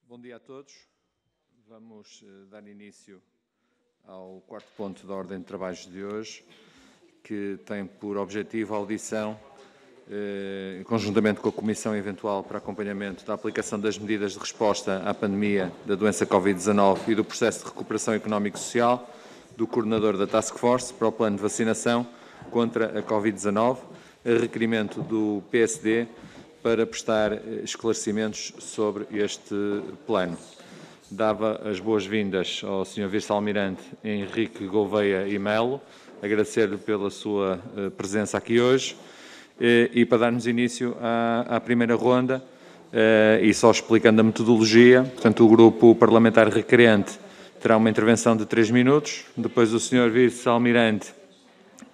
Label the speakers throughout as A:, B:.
A: Bom dia a todos. Vamos dar início ao quarto ponto da ordem de trabalhos de hoje, que tem por objetivo a audição, conjuntamente com a Comissão Eventual para Acompanhamento da aplicação das medidas de resposta à pandemia da doença Covid-19 e do processo de recuperação económico e social, do coordenador da Task Force para o plano de vacinação contra a Covid-19, a requerimento do PSD, para prestar esclarecimentos sobre este plano. Dava as boas-vindas ao Sr. Vice-Almirante Henrique Gouveia e Melo, agradecer-lhe pela sua presença aqui hoje e para darmos início à primeira ronda e só explicando a metodologia. Portanto, o grupo parlamentar requerente terá uma intervenção de 3 minutos, depois o Sr. Vice-Almirante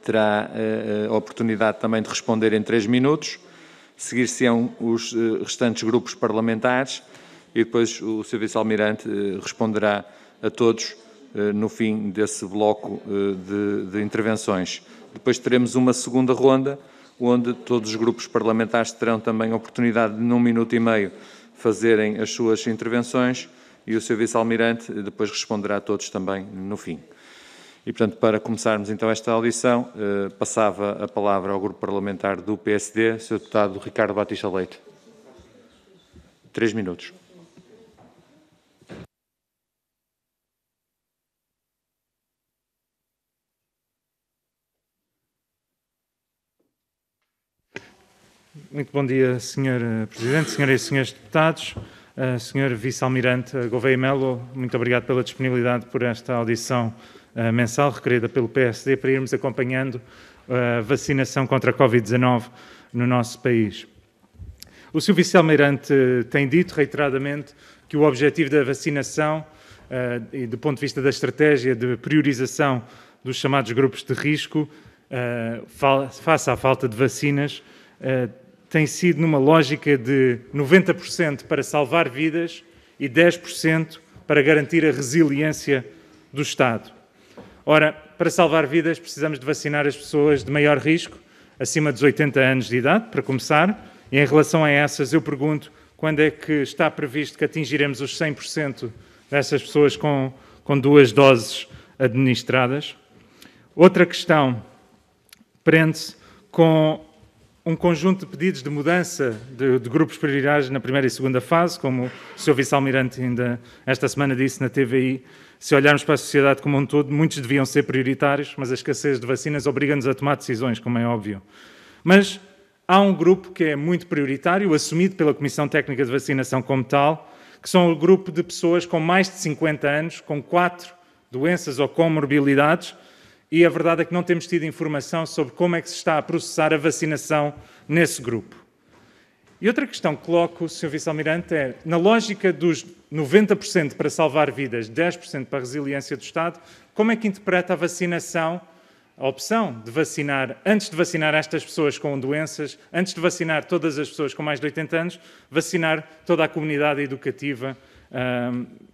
A: terá a oportunidade também de responder em 3 minutos, seguir-se-ão os restantes grupos parlamentares e depois o Sr. Vice-Almirante responderá a todos no fim desse bloco de intervenções. Depois teremos uma segunda ronda, onde todos os grupos parlamentares terão também a oportunidade de, num minuto e meio, fazerem as suas intervenções e o Sr. Vice-Almirante depois responderá a todos também no fim. E, portanto, para começarmos então esta audição, passava a palavra ao grupo parlamentar do PSD, Sr. Deputado Ricardo Batista Leite. 3 minutos.
B: Muito bom dia, Sr. Presidente, Senhoras e Senhores Deputados, Sr. Vice-Almirante Gouveia e Melo, muito obrigado pela disponibilidade por esta audição mensal requerida pelo PSD para irmos acompanhando a vacinação contra a Covid-19 no nosso país. O Sr. Vice-Almirante tem dito reiteradamente que o objetivo da vacinação e do ponto de vista da estratégia de priorização dos chamados grupos de risco face à falta de vacinas tem sido numa lógica de 90% para salvar vidas e 10% para garantir a resiliência do Estado. Ora, para salvar vidas precisamos de vacinar as pessoas de maior risco, acima dos 80 anos de idade, para começar, e em relação a essas eu pergunto quando é que está previsto que atingiremos os 100% dessas pessoas com 2 doses administradas. Outra questão prende-se com um conjunto de pedidos de mudança de grupos prioritários na primeira e segunda fase, como o Sr. Vice-Almirante ainda esta semana disse na TVI. Se olharmos para a sociedade como um todo, muitos deviam ser prioritários, mas a escassez de vacinas obriga-nos a tomar decisões, como é óbvio. Mas há um grupo que é muito prioritário, assumido pela Comissão Técnica de Vacinação como tal, que são o grupo de pessoas com mais de 50 anos, com 4 doenças ou comorbilidades, e a verdade é que não temos tido informação sobre como é que se está a processar a vacinação nesse grupo. E outra questão que coloco, Sr. Vice-Almirante, é, na lógica dos 90% para salvar vidas, 10% para a resiliência do Estado, como é que interpreta a vacinação, a opção de vacinar, antes de vacinar estas pessoas com doenças, antes de vacinar todas as pessoas com mais de 80 anos, vacinar toda a comunidade educativa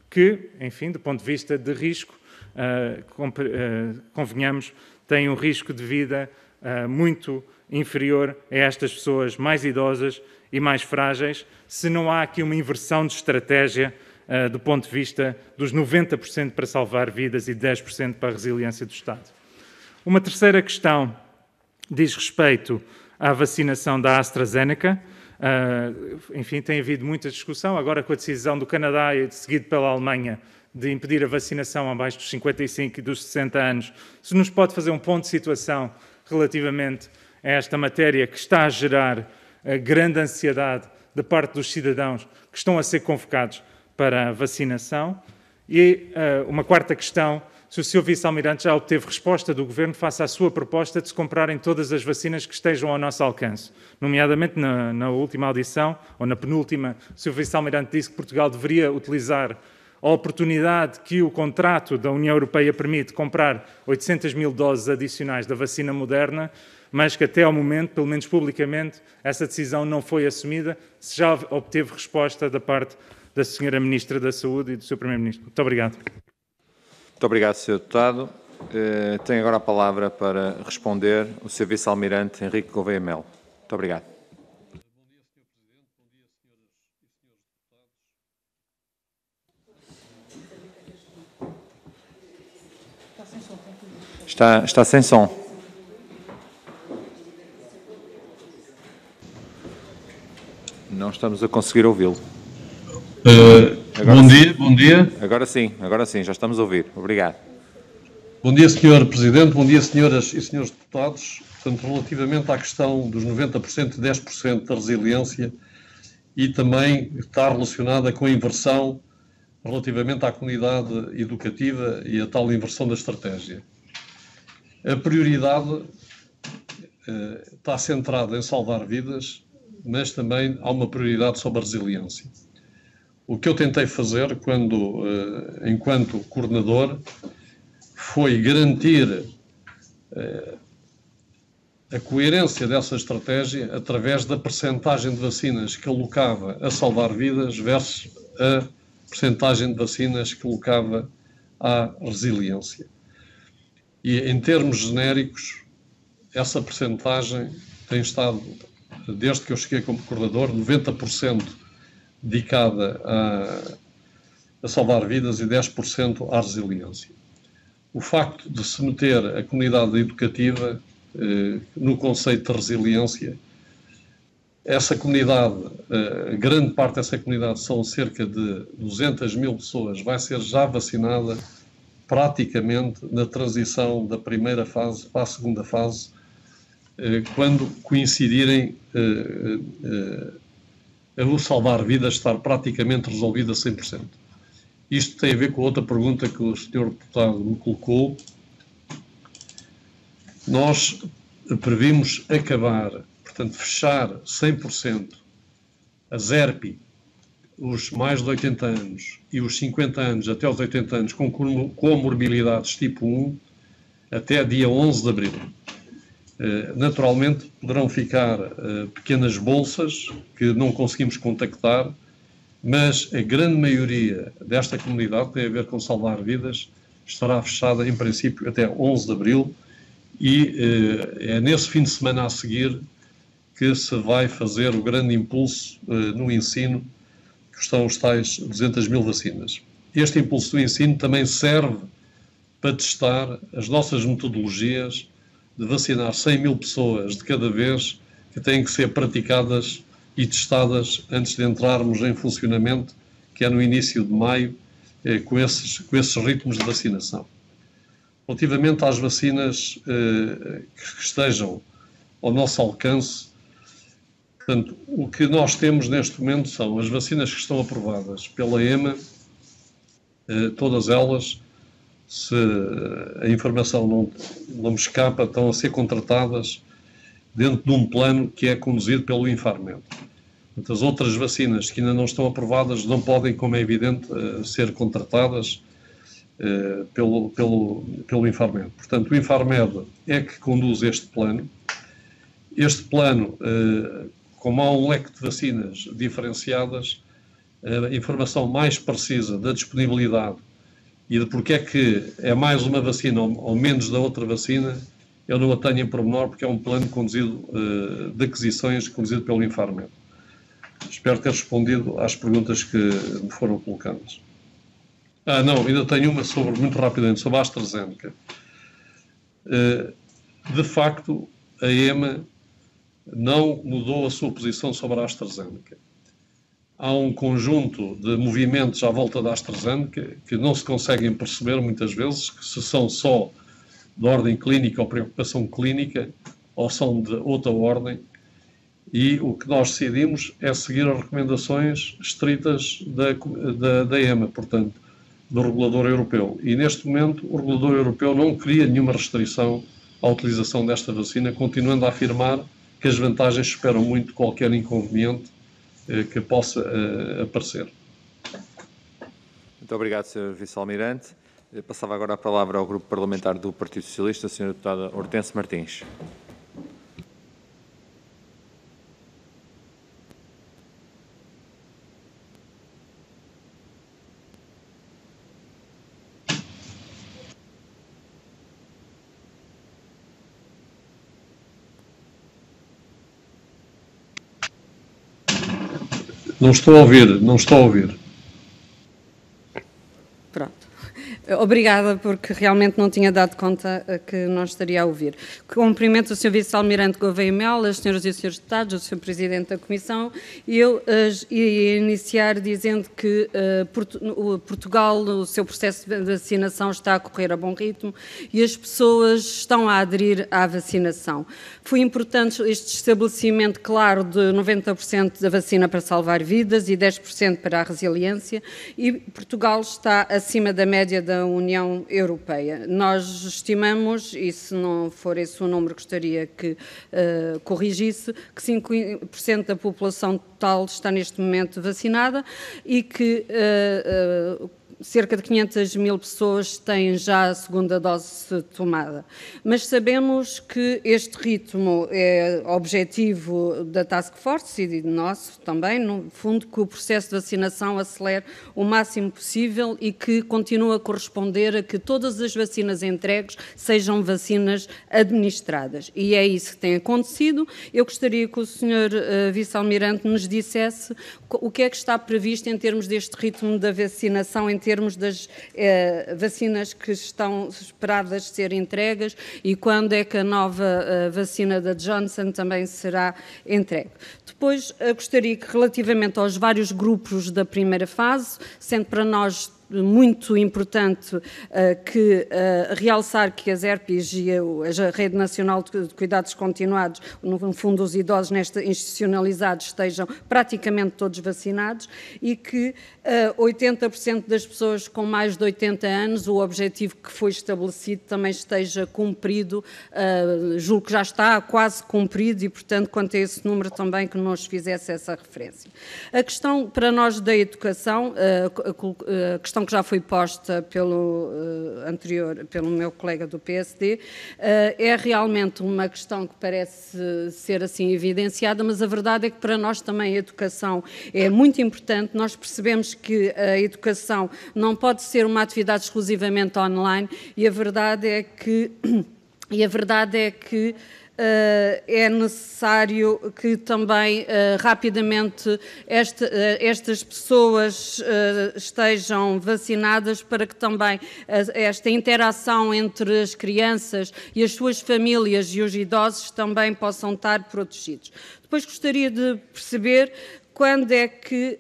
B: que, enfim, do ponto de vista de risco, convenhamos, tem um risco de vida muito inferior a estas pessoas mais idosas e mais frágeis, se não há aqui uma inversão de estratégia do ponto de vista dos 90% para salvar vidas e 10% para a resiliência do Estado. Uma terceira questão diz respeito à vacinação da AstraZeneca. Enfim, tem havido muita discussão, agora com a decisão do Canadá e seguido pela Alemanha, de impedir a vacinação abaixo dos 55 e dos 60 anos, se nos pode fazer um ponto de situação relativamente a esta matéria que está a gerar grande ansiedade da parte dos cidadãos que estão a ser convocados para a vacinação. E uma quarta questão, se o Sr. Vice-Almirante já obteve resposta do Governo face à sua proposta de se comprarem todas as vacinas que estejam ao nosso alcance. Nomeadamente, na última audição, ou na penúltima, o Sr. Vice-Almirante disse que Portugal deveria utilizar a oportunidade que o contrato da União Europeia permite comprar 800 mil doses adicionais da vacina Moderna, mas que até ao momento, pelo menos publicamente, essa decisão não foi assumida. Se já obteve resposta da parte da Sra. Ministra da Saúde e do Sr. Primeiro-Ministro. Muito obrigado.
A: Muito obrigado, Sr. Deputado. Tem agora a palavra para responder o Sr. Vice-Almirante Henrique Gouveia Melo. Muito obrigado. Está sem som. Não estamos a conseguir ouvi-lo.
C: Bom dia.
A: Agora sim, já estamos a ouvir. Obrigado.
C: Bom dia, Sr. Presidente, bom dia, senhoras e senhores deputados. Portanto, relativamente à questão dos 90% e 10% da resiliência e também está relacionada com a inversão relativamente à comunidade educativa e a tal inversão da estratégia. A prioridade está centrada em salvar vidas, mas também há uma prioridade sobre a resiliência. O que eu tentei fazer enquanto coordenador, foi garantir a coerência dessa estratégia através da percentagem de vacinas que alocava a salvar vidas versus a percentagem de vacinas que alocava à resiliência. E em termos genéricos, essa percentagem tem estado, desde que eu cheguei como coordenador, 90% dedicada a salvar vidas e 10% à resiliência. O facto de se meter a comunidade educativa no conceito de resiliência, essa comunidade, grande parte dessa comunidade, são cerca de 200 mil pessoas, vai ser já vacinada praticamente na transição da primeira fase para a segunda fase, quando coincidirem o salvar vidas estar praticamente resolvido a 100%. Isto tem a ver com outra pergunta que o Sr. Deputado me colocou. Nós previmos acabar, portanto, fechar 100% as ERP, os mais de 80 anos e os 50 anos até aos 80 anos com comorbilidades tipo 1 até dia 11 de abril. Naturalmente, poderão ficar pequenas bolsas que não conseguimos contactar, mas a grande maioria desta comunidade tem a ver com salvar vidas, estará fechada em princípio até 11 de abril e é nesse fim de semana a seguir que se vai fazer o grande impulso no ensino, que estão os tais 200 mil vacinas. Este impulso do ensino também serve para testar as nossas metodologias de vacinar 100 mil pessoas de cada vez, que têm que ser praticadas e testadas antes de entrarmos em funcionamento, que é no início de maio, com esses ritmos de vacinação. Relativamente às vacinas que estejam ao nosso alcance, portanto, o que nós temos neste momento são as vacinas que estão aprovadas pela EMA, todas elas, se a informação não me escapa, estão a ser contratadas dentro de um plano que é conduzido pelo Infarmed. As outras vacinas que ainda não estão aprovadas não podem, como é evidente, ser contratadas pelo Infarmed. Portanto, o Infarmed é que conduz este plano. Este plano, como há um leque de vacinas diferenciadas, a informação mais precisa da disponibilidade e de porque é que é mais uma vacina ou menos da outra vacina, eu não a tenho em pormenor, porque é um plano conduzido de aquisições conduzido pelo Infarmed. Espero ter respondido às perguntas que me foram colocadas. Não, ainda tenho uma muito rapidamente, sobre a AstraZeneca. De facto, a EMA não mudou a sua posição sobre a AstraZeneca. Há um conjunto de movimentos à volta da AstraZeneca que não se conseguem perceber muitas vezes, que se são só de ordem clínica ou preocupação clínica, ou são de outra ordem, e o que nós decidimos é seguir as recomendações estritas da EMA, portanto, do regulador europeu. E neste momento o regulador europeu não cria nenhuma restrição à utilização desta vacina, continuando a afirmar que as vantagens superam muito qualquer inconveniente que possa aparecer.
A: Muito obrigado, Sr. Vice-Almirante. Passava agora a palavra ao Grupo Parlamentar do Partido Socialista, a Sra. Deputada Hortência Martins.
C: Não estou a ouvir.
D: Pronto. Obrigada, porque realmente não tinha dado conta que não estaria a ouvir. Cumprimento o Sr. Vice-Almirante Gouveia Melo, as senhoras e os senhores deputados, o Sr. Presidente da Comissão, e eu ia iniciar dizendo que Portugal, o seu processo de vacinação está a correr a bom ritmo e as pessoas estão a aderir à vacinação. Foi importante este estabelecimento claro de 90% da vacina para salvar vidas e 10% para a resiliência, e Portugal está acima da média da União Europeia. Nós estimamos, e se não for esse o número, gostaria que corrigisse, que 5% da população total está neste momento vacinada e que cerca de 500 mil pessoas têm já a segunda dose tomada. Mas sabemos que este ritmo é objetivo da Task Force e nosso também, no fundo, que o processo de vacinação acelere o máximo possível e que continue a corresponder a que todas as vacinas entregues sejam vacinas administradas. E é isso que tem acontecido. Eu gostaria que o Sr. Vice-Almirante nos dissesse o que é que está previsto em termos deste ritmo da vacinação, em termos das vacinas que estão esperadas ser entregues e quando é que a nova vacina da Johnson também será entregue. Depois, gostaria que, relativamente aos vários grupos da primeira fase, sendo para nós muito importante realçar que as ERPs e a Rede Nacional de Cuidados Continuados, no fundo os idosos institucionalizados, estejam praticamente todos vacinados e que 80% das pessoas com mais de 80 anos, o objetivo que foi estabelecido também esteja cumprido, julgo que já está quase cumprido e, portanto, quanto a esse número também que nos fizesse essa referência. A questão para nós da educação, a questão que já foi posta pelo meu colega do PSD, é realmente uma questão que parece ser assim evidenciada, mas a verdade é que para nós também a educação é muito importante. Nós percebemos que a educação não pode ser uma atividade exclusivamente online e a verdade é que é necessário que também rapidamente estas pessoas estejam vacinadas para que também esta interação entre as crianças e as suas famílias e os idosos também possam estar protegidos. Depois gostaria de perceber quando é que,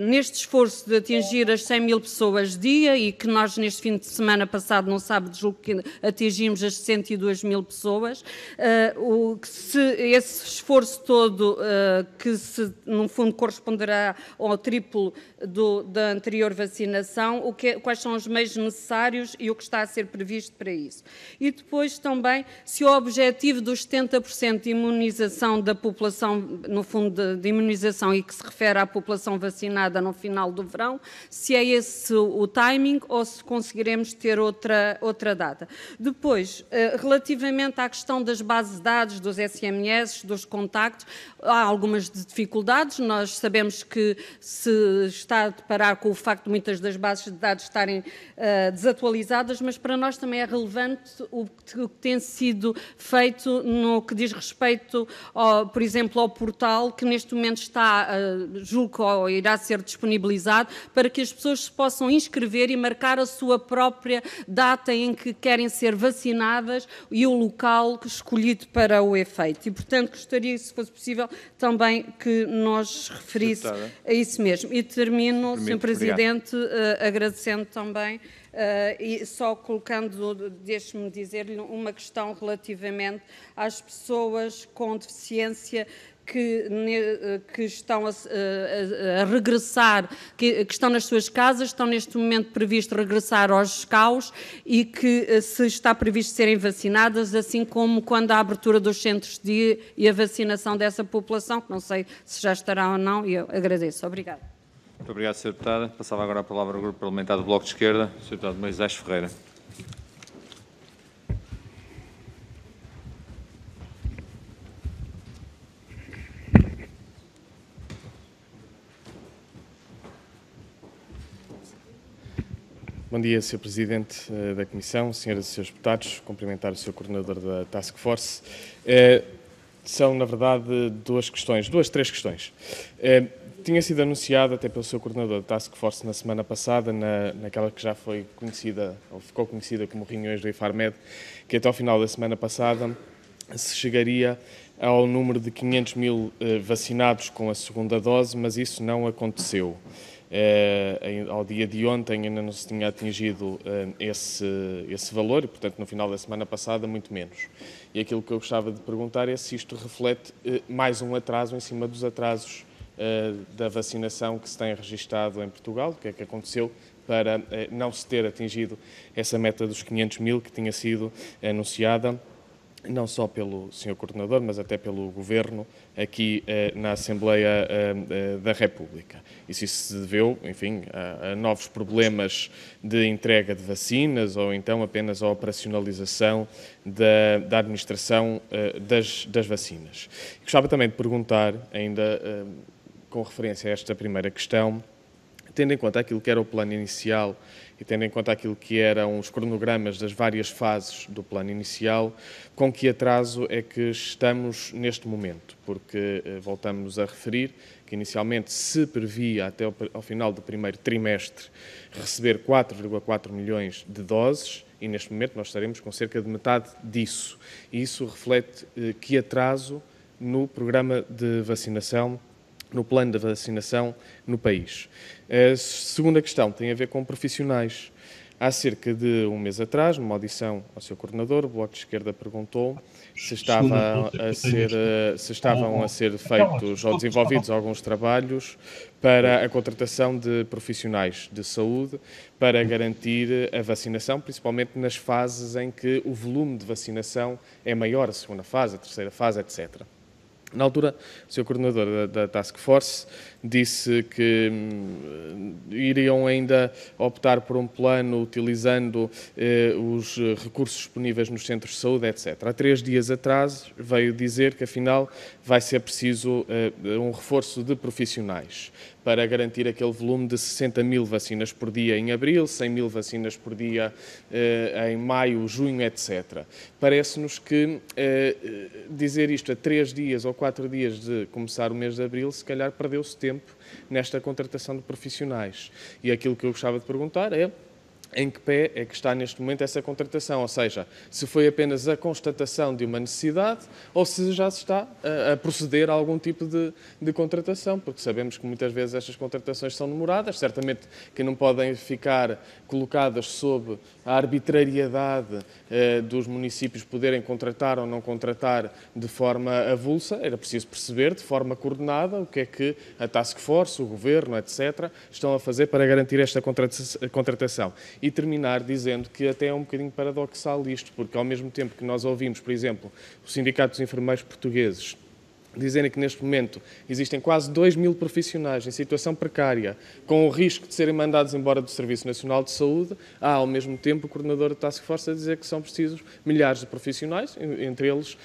D: neste esforço de atingir as 100 mil pessoas dia, e que nós neste fim de semana passado, no sábado, julgo que atingimos as 62 mil pessoas, se esse esforço todo, que no fundo corresponderá ao triplo da anterior vacinação, quais são os meios necessários e o que está a ser previsto para isso. E depois também, se o objetivo dos 70% de imunização da população, no fundo de imunização, e que se refere à população vacinada no final do verão, se é esse o timing ou se conseguiremos ter outra data. Depois, relativamente à questão das bases de dados, dos SMS, dos contactos, há algumas dificuldades. Nós sabemos que se está a deparar com o facto de muitas das bases de dados estarem desatualizadas, mas para nós também é relevante o que tem sido feito no que diz respeito, por exemplo, ao portal, que neste momento está, julgo que irá ser disponibilizado, para que as pessoas se possam inscrever e marcar a sua própria data em que querem ser vacinadas e o local escolhido para o efeito. E, portanto, gostaria, se fosse possível, também que nos referisse a isso mesmo. E termino, Sr. Presidente, agradecendo também e só colocando, deixe-me dizer-lhe, uma questão relativamente às pessoas com deficiência que estão a regressar, que estão nas suas casas, estão neste momento previsto regressar aos CAUs e que se está previsto serem vacinadas, assim como quando a abertura dos centros de dia e a vacinação dessa população, que não sei se já estará ou não, e eu agradeço. Obrigada.
A: Muito obrigado, Sr. Deputada. Passava agora a palavra ao Grupo Parlamentar do Bloco de Esquerda, Sr. Deputado Moisés Ferreira.
E: Bom dia, Sr. Presidente da Comissão, senhoras e senhores deputados, cumprimentar o Sr. Coordenador da Task Force. São, na verdade, três questões. Tinha sido anunciado até pelo seu coordenador da Task Force na semana passada, naquela que já foi conhecida, ou ficou conhecida como reuniões do IFARMED, que até ao final da semana passada se chegaria ao número de 500 mil vacinados com a segunda dose, mas isso não aconteceu. Ao dia de ontem ainda não se tinha atingido esse valor e, portanto, no final da semana passada, muito menos. E aquilo que eu gostava de perguntar é se isto reflete mais um atraso em cima dos atrasos da vacinação que se tem registado em Portugal, o que é que aconteceu para não se ter atingido essa meta dos 500 mil que tinha sido anunciada, não só pelo Sr. Coordenador, mas até pelo Governo, aqui na Assembleia da República. E se isso se deveu, enfim, a novos problemas de entrega de vacinas ou então apenas a operacionalização da administração das vacinas. Gostava também de perguntar, ainda com referência a esta primeira questão, tendo em conta aquilo que era o plano inicial e tendo em conta aquilo que eram os cronogramas das várias fases do plano inicial, com que atraso é que estamos neste momento? Porque voltamos a referir que inicialmente se previa até ao final do primeiro trimestre receber 4,4 milhões de doses e neste momento nós estaremos com cerca de metade disso. E isso reflete que atraso no programa de vacinação, no plano de vacinação no país. A segunda questão tem a ver com profissionais. Há cerca de um mês atrás, numa audição ao seu coordenador, o Bloco de Esquerda perguntou se estavam a ser feitos ou desenvolvidos alguns trabalhos para a contratação de profissionais de saúde para garantir a vacinação, principalmente nas fases em que o volume de vacinação é maior, a segunda fase, a terceira fase, etc. Na altura, o Sr. Coordenador da Task Force disse que iriam ainda optar por um plano utilizando os recursos disponíveis nos centros de saúde, etc. Há 3 dias atrás veio dizer que, afinal, vai ser preciso um reforço de profissionais para garantir aquele volume de 60 mil vacinas por dia em abril, 100 mil vacinas por dia em maio, junho, etc. Parece-nos que dizer isto a 3 dias ou 4 dias de começar o mês de abril, se calhar perdeu-se tempo nesta contratação de profissionais. E aquilo que eu gostava de perguntar é em que pé é que está neste momento essa contratação, ou seja, se foi apenas a constatação de uma necessidade ou se já se está a proceder a algum tipo de contratação, porque sabemos que muitas vezes estas contratações são demoradas, certamente que não podem ficar colocadas sob a arbitrariedade dos municípios poderem contratar ou não contratar de forma avulsa. Era preciso perceber de forma coordenada o que é que a Task Force, o Governo, etc., estão a fazer para garantir esta contratação. E terminar dizendo que até é um bocadinho paradoxal isto, porque ao mesmo tempo que nós ouvimos, por exemplo, o Sindicato dos Enfermeiros Portugueses dizerem que neste momento existem quase 2 mil profissionais em situação precária, com o risco de serem mandados embora do Serviço Nacional de Saúde, há ao mesmo tempo o coordenador da Task Force a dizer que são precisos milhares de profissionais, entre eles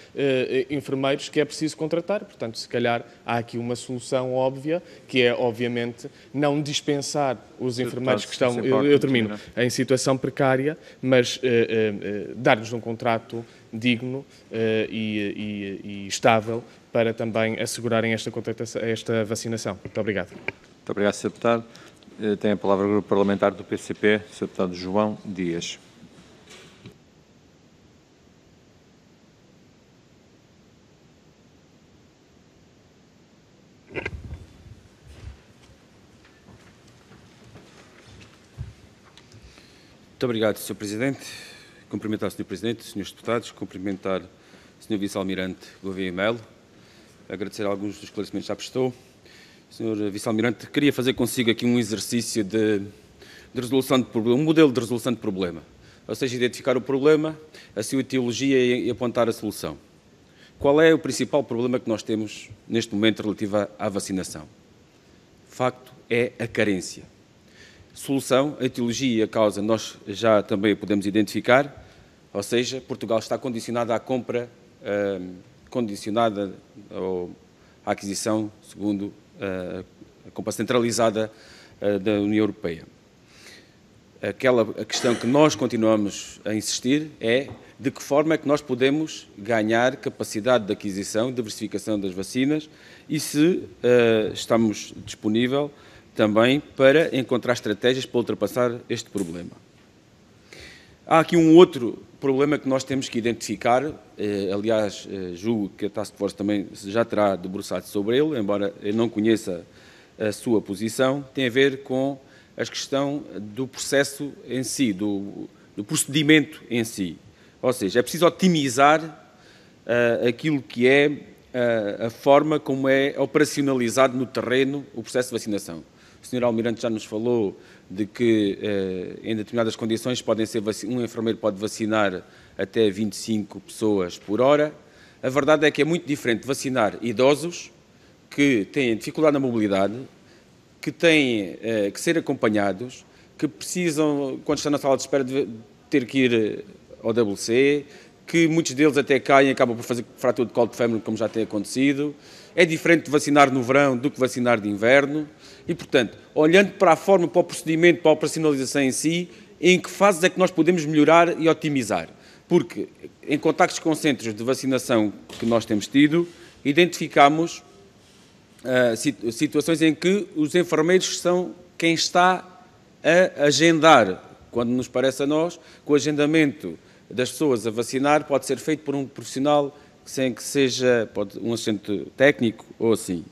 E: enfermeiros, que é preciso contratar. Portanto, se calhar há aqui uma solução óbvia, que é, obviamente, não dispensar os enfermeiros que estão, eu termino, em situação precária, mas dar-lhes um contrato digno e estável para também assegurarem esta vacinação. Muito obrigado.
A: Muito obrigado, Sr. Deputado. Tem a palavra o Grupo Parlamentar do PCP, Sr. Deputado João Dias.
F: Muito obrigado, Sr. Presidente. Cumprimentar o Sr. Presidente, Srs. Deputados, cumprimentar o Sr. Vice-Almirante Gouveia Melo, agradecer alguns dos esclarecimentos que já prestou. Sr. Vice-Almirante, queria fazer consigo aqui um exercício de resolução de problema, um modelo de resolução de problema, ou seja, identificar o problema, a sua etiologia e apontar a solução. Qual é o principal problema que nós temos neste momento relativo à vacinação? O facto é a carência. Solução, a etiologia e a causa nós já também podemos identificar, ou seja, Portugal está condicionado à compra, condicionada à aquisição, segundo a compra centralizada da União Europeia. A questão que nós continuamos a insistir é de que forma é que nós podemos ganhar capacidade de aquisição e diversificação das vacinas e se estamos disponíveis também para encontrar estratégias para ultrapassar este problema. Há aqui um outro problema que nós temos que identificar, aliás, julgo que a Task Force também já terá debruçado sobre ele, embora eu não conheça a sua posição, tem a ver com a questão do processo em si, do procedimento em si. Ou seja, é preciso otimizar aquilo que é a forma como é operacionalizado no terreno o processo de vacinação. O Sr. Almirante já nos falou de que, em determinadas condições, um enfermeiro pode vacinar até 25 pessoas por hora. A verdade é que é muito diferente vacinar idosos que têm dificuldade na mobilidade, que têm que ser acompanhados, que precisam, quando estão na sala de espera, de ter que ir ao WC, que muitos deles até caem e acabam por fazer fratura de colo de fémur, como já tem acontecido. É diferente de vacinar no verão do que vacinar de inverno. E, portanto, olhando para a forma, para o procedimento, para a operacionalização em si, em que fases é que nós podemos melhorar e otimizar? Porque, em contactos com centros de vacinação que nós temos tido, identificamos situações em que os enfermeiros são quem está a agendar, quando nos parece a nós, que o agendamento das pessoas a vacinar pode ser feito por um profissional sem que seja um assistente técnico ou assim.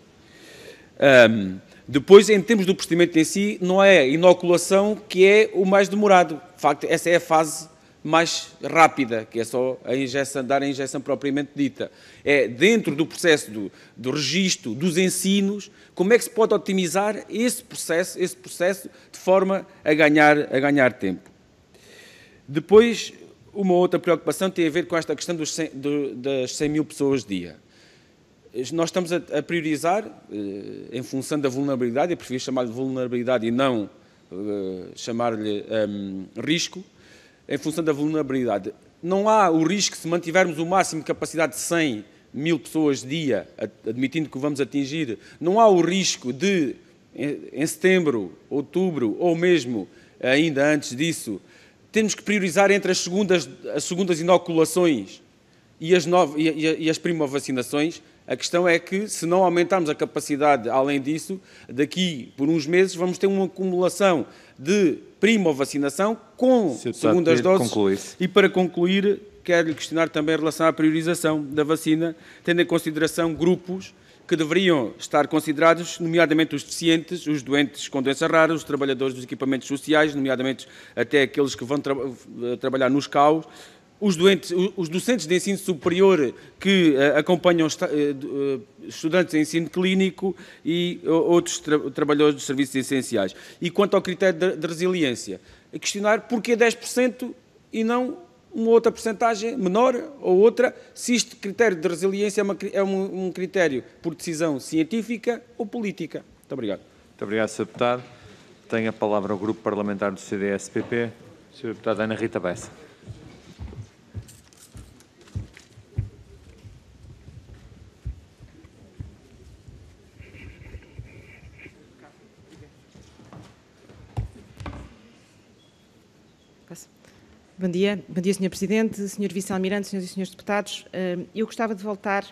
F: Depois, em termos do procedimento em si, não é a inoculação que é o mais demorado. De facto, essa é a fase mais rápida, que é só a injeção, dar a injeção propriamente dita. É dentro do processo do registro, dos ensinos, como é que se pode otimizar esse processo de forma a ganhar tempo. Depois, uma outra preocupação tem a ver com esta questão das 100 mil pessoas dia. Nós estamos a priorizar, em função da vulnerabilidade, eu prefiro chamar-lhe vulnerabilidade e não chamar-lhe risco, em função da vulnerabilidade. Não há o risco, se mantivermos o máximo de capacidade de 100 mil pessoas dia, admitindo que o vamos atingir, não há o risco de, em setembro, outubro, ou mesmo ainda antes disso, temos que priorizar entre as segundas inoculações e as primovacinações. A questão é que, se não aumentarmos a capacidade, além disso, daqui por uns meses vamos ter uma acumulação de primovacinação com segundas doses. E para concluir, quero lhe questionar também em relação à priorização da vacina, tendo em consideração grupos que deveriam estar considerados, nomeadamente os deficientes, os doentes com doenças raras, os trabalhadores dos equipamentos sociais, nomeadamente até aqueles que vão trabalhar nos CAUs, os docentes de ensino superior que acompanham estudantes em ensino clínico e outros trabalhadores dos serviços essenciais. E quanto ao critério de resiliência, questionar porquê 10% e não uma outra percentagem menor ou outra, se este critério de resiliência é um critério por decisão científica ou política. Muito obrigado.
A: Muito obrigado, Sr. Deputado. Tem a palavra o Grupo Parlamentar do CDS-PP, Sra. Deputada Ana Rita Bessa.
G: Bom dia, Sr. Presidente, Sr. Vice-Almirante, Sras. e Srs. Deputados. Eu gostava de voltar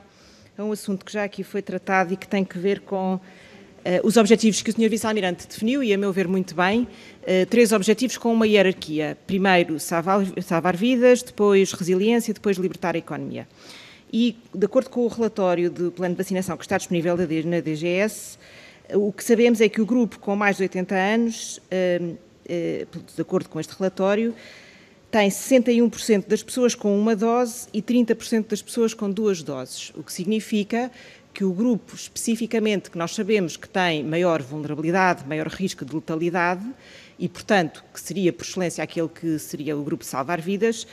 G: a um assunto que já aqui foi tratado e que tem que ver com os objetivos que o Sr. Vice-Almirante definiu, e a meu ver muito bem, 3 objetivos com uma hierarquia. Primeiro, salvar vidas, depois resiliência, depois libertar a economia. E, de acordo com o relatório do plano de vacinação que está disponível na DGS, o que sabemos é que o grupo com mais de 80 anos, de acordo com este relatório, tem 61% das pessoas com uma dose e 30% das pessoas com 2 doses, o que significa que o grupo especificamente que nós sabemos que tem maior vulnerabilidade, maior risco de letalidade e, portanto, que seria por excelência aquele que seria o grupo salvar vidas,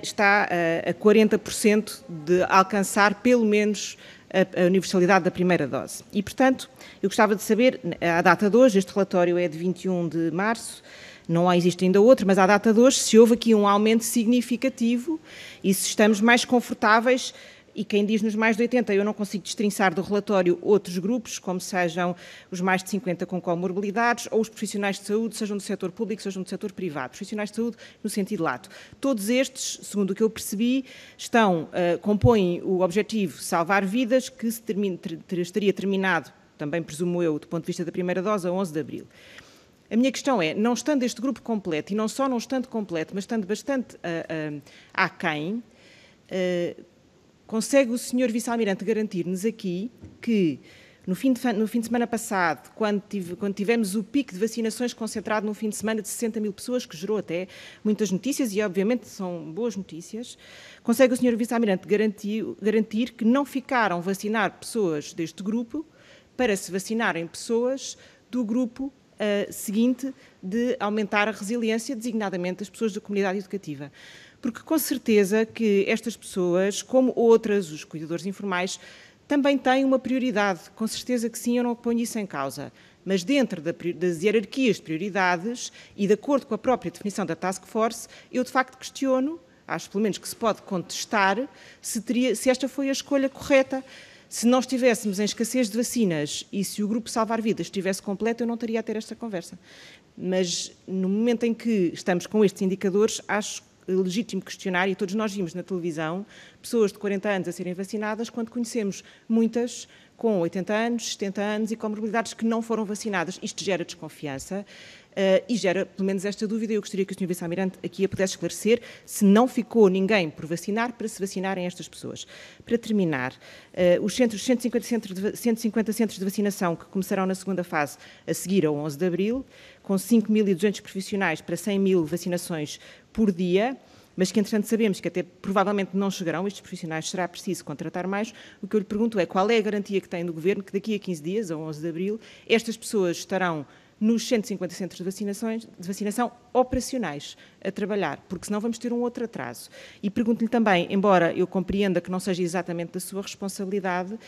G: está a 40% de alcançar pelo menos a universalidade da primeira dose. E, portanto, eu gostava de saber, à data de hoje, este relatório é de 21 de março, não existe ainda outro, mas à data de hoje, se houve aqui um aumento significativo e se estamos mais confortáveis E quem diz nos mais de 80, eu não consigo destrinçar do relatório outros grupos, como sejam os mais de 50 com comorbilidades ou os profissionais de saúde, sejam do setor público, sejam do setor privado. Profissionais de saúde no sentido lato. Todos estes, segundo o que eu percebi, compõem o objetivo salvar vidas, que estaria terminado, também presumo eu, do ponto de vista da primeira dose, a 11 de abril. A minha questão é, não estando este grupo completo, e não só não estando completo, mas estando bastante aquém, consegue o Sr. Vice-Almirante garantir-nos aqui que, no fim de semana passado, quando tivemos o pico de vacinações concentrado num fim de semana de 60 mil pessoas, que gerou até muitas notícias, e obviamente são boas notícias, consegue o Sr. Vice-Almirante garantir que não ficaram vacinar pessoas deste grupo para se vacinarem pessoas do grupo seguinte de aumentar a resiliência, designadamente as pessoas da comunidade educativa. Porque com certeza que estas pessoas, como outras, os cuidadores informais, também têm uma prioridade. Com certeza que sim, eu não ponho isso em causa. Mas dentro das hierarquias de prioridades e de acordo com a própria definição da Task Force, eu de facto questiono, acho pelo menos que se pode contestar, se esta foi a escolha correta. Se nós estivéssemos em escassez de vacinas e se o grupo Salvar Vidas estivesse completo, eu não teria a ter esta conversa. Mas no momento em que estamos com estes indicadores, acho legítimo questionar, e todos nós vimos na televisão pessoas de 40 anos a serem vacinadas, quando conhecemos muitas com 80 anos, 70 anos e comorbilidades que não foram vacinadas. Isto gera desconfiança e gera, pelo menos, esta dúvida. Eu gostaria que o Sr. Vice-Almirante aqui a pudesse esclarecer se não ficou ninguém por vacinar para se vacinarem estas pessoas. Para terminar, os 150 centros de vacinação que começarão na segunda fase a seguir ao 11 de abril, com 5.200 profissionais para 100 mil vacinações por dia, mas que, entretanto, sabemos que até provavelmente não chegarão estes profissionais, será preciso contratar mais. O que eu lhe pergunto é qual é a garantia que tem do Governo que daqui a 15 dias, ao 11 de abril, estas pessoas estarão nos 150 centros de vacinação operacionais a trabalhar, porque senão vamos ter um outro atraso. E pergunto-lhe também, embora eu compreenda que não seja exatamente da sua responsabilidade,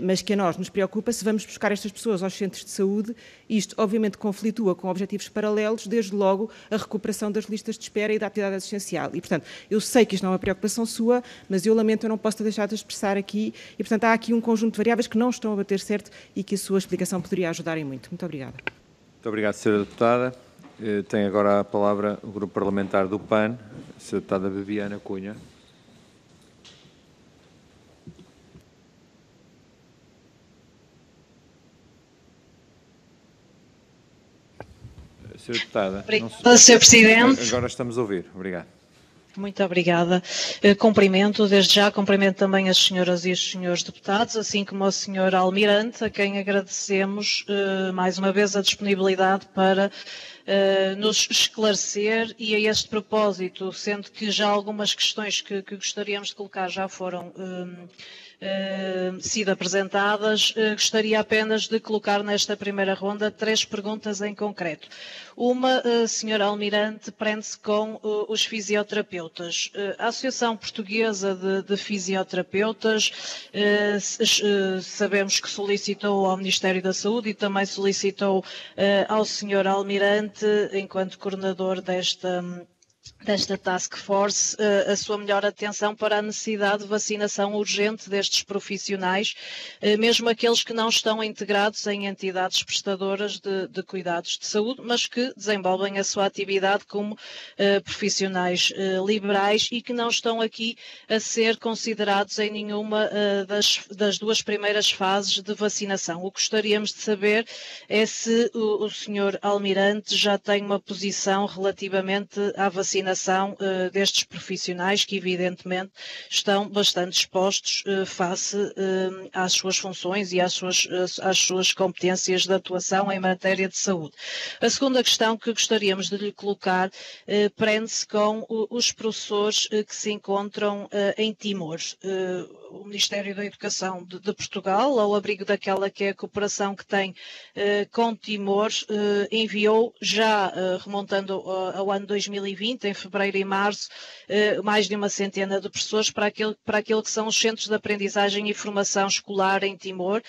G: mas que a nós nos preocupa, se vamos buscar estas pessoas aos centros de saúde, isto obviamente conflitua com objetivos paralelos, desde logo a recuperação das listas de espera e da atividade assistencial. E, portanto, eu sei que isto não é uma preocupação sua, mas eu lamento, eu não posso deixar de expressar aqui, e, portanto, há aqui um conjunto de variáveis que não estão a bater certo e que a sua explicação poderia ajudar em muito. Muito obrigada.
A: Muito obrigado, Sra. Deputada. Tem agora a palavra o Grupo Parlamentar do PAN, a Sra. Deputada Viviana Cunha. Sra. Deputada.
H: Obrigada, Sr. Presidente.
A: Agora estamos a ouvir. Obrigado.
H: Muito obrigada. Cumprimento, desde já, cumprimento também as senhoras e os senhores deputados, assim como ao senhor Almirante, a quem agradecemos mais uma vez a disponibilidade para nos esclarecer, e a este propósito, sendo que já algumas questões que gostaríamos de colocar já foram sido apresentadas, gostaria apenas de colocar nesta primeira ronda 3 perguntas em concreto. Uma, Sr. Almirante, prende-se com os fisioterapeutas. A Associação Portuguesa de Fisioterapeutas sabemos que solicitou ao Ministério da Saúde e também solicitou ao Sr. Almirante, enquanto coordenador desta Task Force, a sua melhor atenção para a necessidade de vacinação urgente destes profissionais, mesmo aqueles que não estão integrados em entidades prestadoras de cuidados de saúde, mas que desenvolvem a sua atividade como profissionais liberais e que não estão aqui a ser considerados em nenhuma das 2 primeiras fases de vacinação. O que gostaríamos de saber é se o Sr. Almirante já tem uma posição relativamente à vacinação destes profissionais que evidentemente estão bastante expostos face às suas funções e às suas competências de atuação em matéria de saúde. A segunda questão que gostaríamos de lhe colocar prende-se com os professores que se encontram em Timor. O Ministério da Educação de Portugal, ao abrigo daquela que é a cooperação que tem com Timor, enviou já, remontando ao ano 2020, em fevereiro e março, mais de uma centena de pessoas para aquilo que são os centros de aprendizagem e formação escolar em Timor.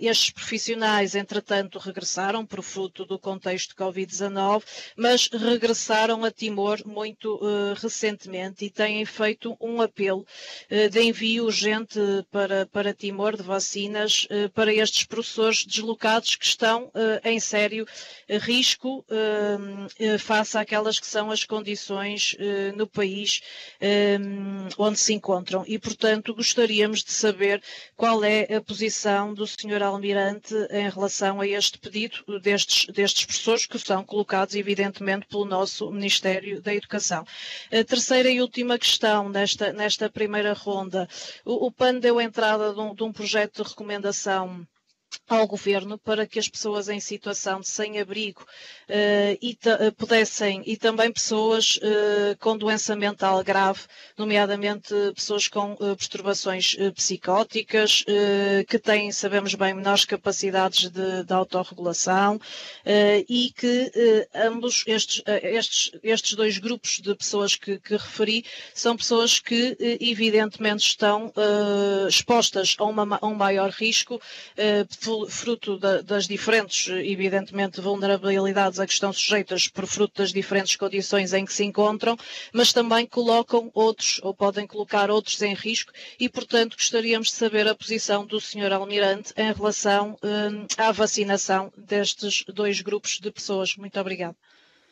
H: Estes profissionais, entretanto, regressaram por fruto do contexto de Covid-19, mas regressaram a Timor muito recentemente e têm feito um apelo de envio urgente urgente para Timor de vacinas para estes professores deslocados que estão em sério risco face àquelas que são as condições no país onde se encontram. E, portanto, gostaríamos de saber qual é a posição do Sr. Almirante em relação a este pedido destes professores que são colocados, evidentemente, pelo nosso Ministério da Educação. A terceira e última questão nesta primeira ronda. O PAN deu entrada de um projeto de recomendação ao Governo para que as pessoas em situação de sem-abrigo e também pessoas com doença mental grave, nomeadamente pessoas com perturbações psicóticas, que têm, sabemos bem, menores capacidades de autorregulação e que ambos estes dois grupos de pessoas que referi são pessoas que evidentemente estão expostas a um maior risco fruto das diferentes, evidentemente, vulnerabilidades a que estão sujeitas por fruto das diferentes condições em que se encontram, mas também colocam outros, ou podem colocar outros em risco e, portanto, gostaríamos de saber a posição do Sr. Almirante em relação à vacinação destes dois grupos de pessoas. Muito obrigada.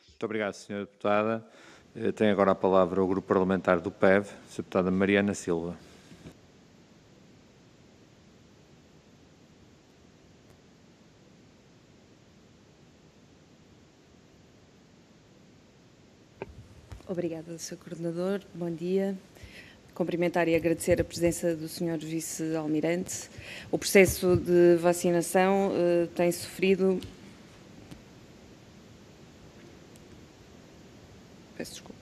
A: Muito obrigado, Sra. Deputada. Tem agora a palavra o Grupo Parlamentar do PEV, Sra. Deputada Mariana Silva.
I: Obrigada, Sr. Coordenador. Bom dia. Cumprimentar e agradecer a presença do Sr. Vice-Almirante. O processo de vacinação tem sofrido... Peço desculpa.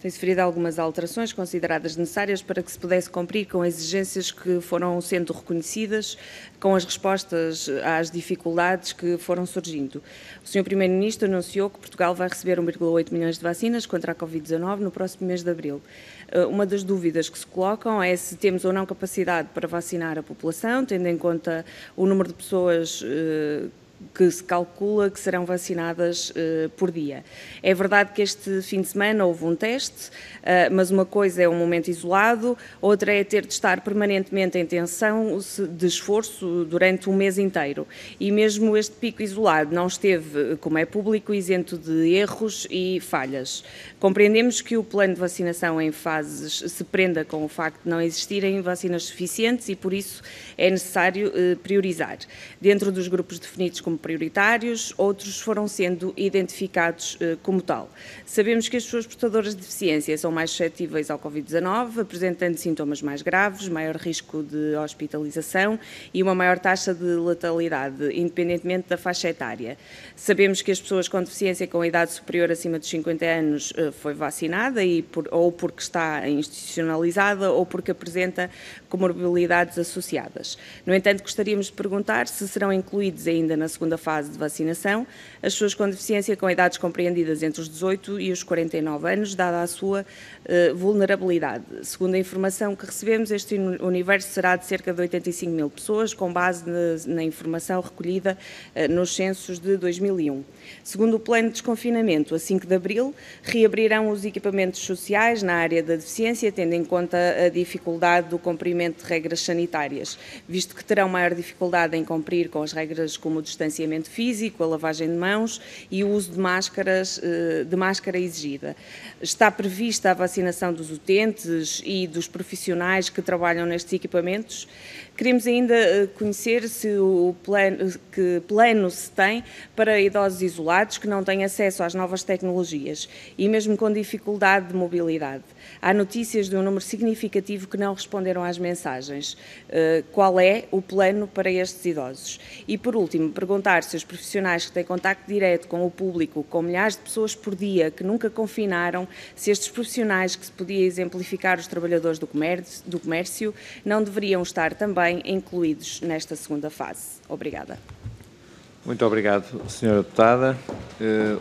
I: Tem sofrido algumas alterações consideradas necessárias para que se pudesse cumprir com as exigências que foram sendo reconhecidas, com as respostas às dificuldades que foram surgindo. O Sr. Primeiro-Ministro anunciou que Portugal vai receber 1,8 milhões de vacinas contra a Covid-19 no próximo mês de abril. Uma das dúvidas que se colocam é se temos ou não capacidade para vacinar a população, tendo em conta o número de pessoas que se calcula que serão vacinadas por dia. É verdade que este fim de semana houve um teste, mas uma coisa é um momento isolado, outra é ter de estar permanentemente em tensão de esforço durante um mês inteiro. E mesmo este pico isolado não esteve, como é público, isento de erros e falhas. Compreendemos que o plano de vacinação em fases se prenda com o facto de não existirem vacinas suficientes e, por isso, é necessário priorizar. Dentro dos grupos definidos como prioritários, outros foram sendo identificados como tal. Sabemos que as pessoas portadoras de deficiência são mais suscetíveis ao Covid-19, apresentando sintomas mais graves, maior risco de hospitalização e uma maior taxa de letalidade, independentemente da faixa etária. Sabemos que as pessoas com deficiência com idade superior acima dos 50 anos foi vacinada ou porque está institucionalizada ou porque apresenta comorbilidades associadas. No entanto, gostaríamos de perguntar se serão incluídos ainda na segunda fase de vacinação as pessoas com deficiência com idades compreendidas entre os 18 e os 49 anos, dada a sua vulnerabilidade. Segundo a informação que recebemos, este universo será de cerca de 85 mil pessoas, com base na informação recolhida nos censos de 2001. Segundo o plano de desconfinamento, a 5 de abril, reabrirão os equipamentos sociais na área da deficiência, tendo em conta a dificuldade do cumprimento de regras sanitárias, visto que terão maior dificuldade em cumprir com as regras como o distanciamento físico, a lavagem de mãos e o uso de máscara exigida. Está prevista a vacinação dos utentes e dos profissionais que trabalham nestes equipamentos. Queremos ainda conhecer que plano se tem para idosos isolados que não têm acesso às novas tecnologias e mesmo com dificuldade de mobilidade. Há notícias de um número significativo que não responderam às mensagens. Qual é o plano para estes idosos? E, por último, perguntar se os profissionais que têm contacto direto com o público, com milhares de pessoas por dia que nunca confinaram, se estes profissionais que se podia exemplificar os trabalhadores do comércio não deveriam estar também incluídos nesta segunda fase. Obrigada.
A: Muito obrigado, Sra. Deputada.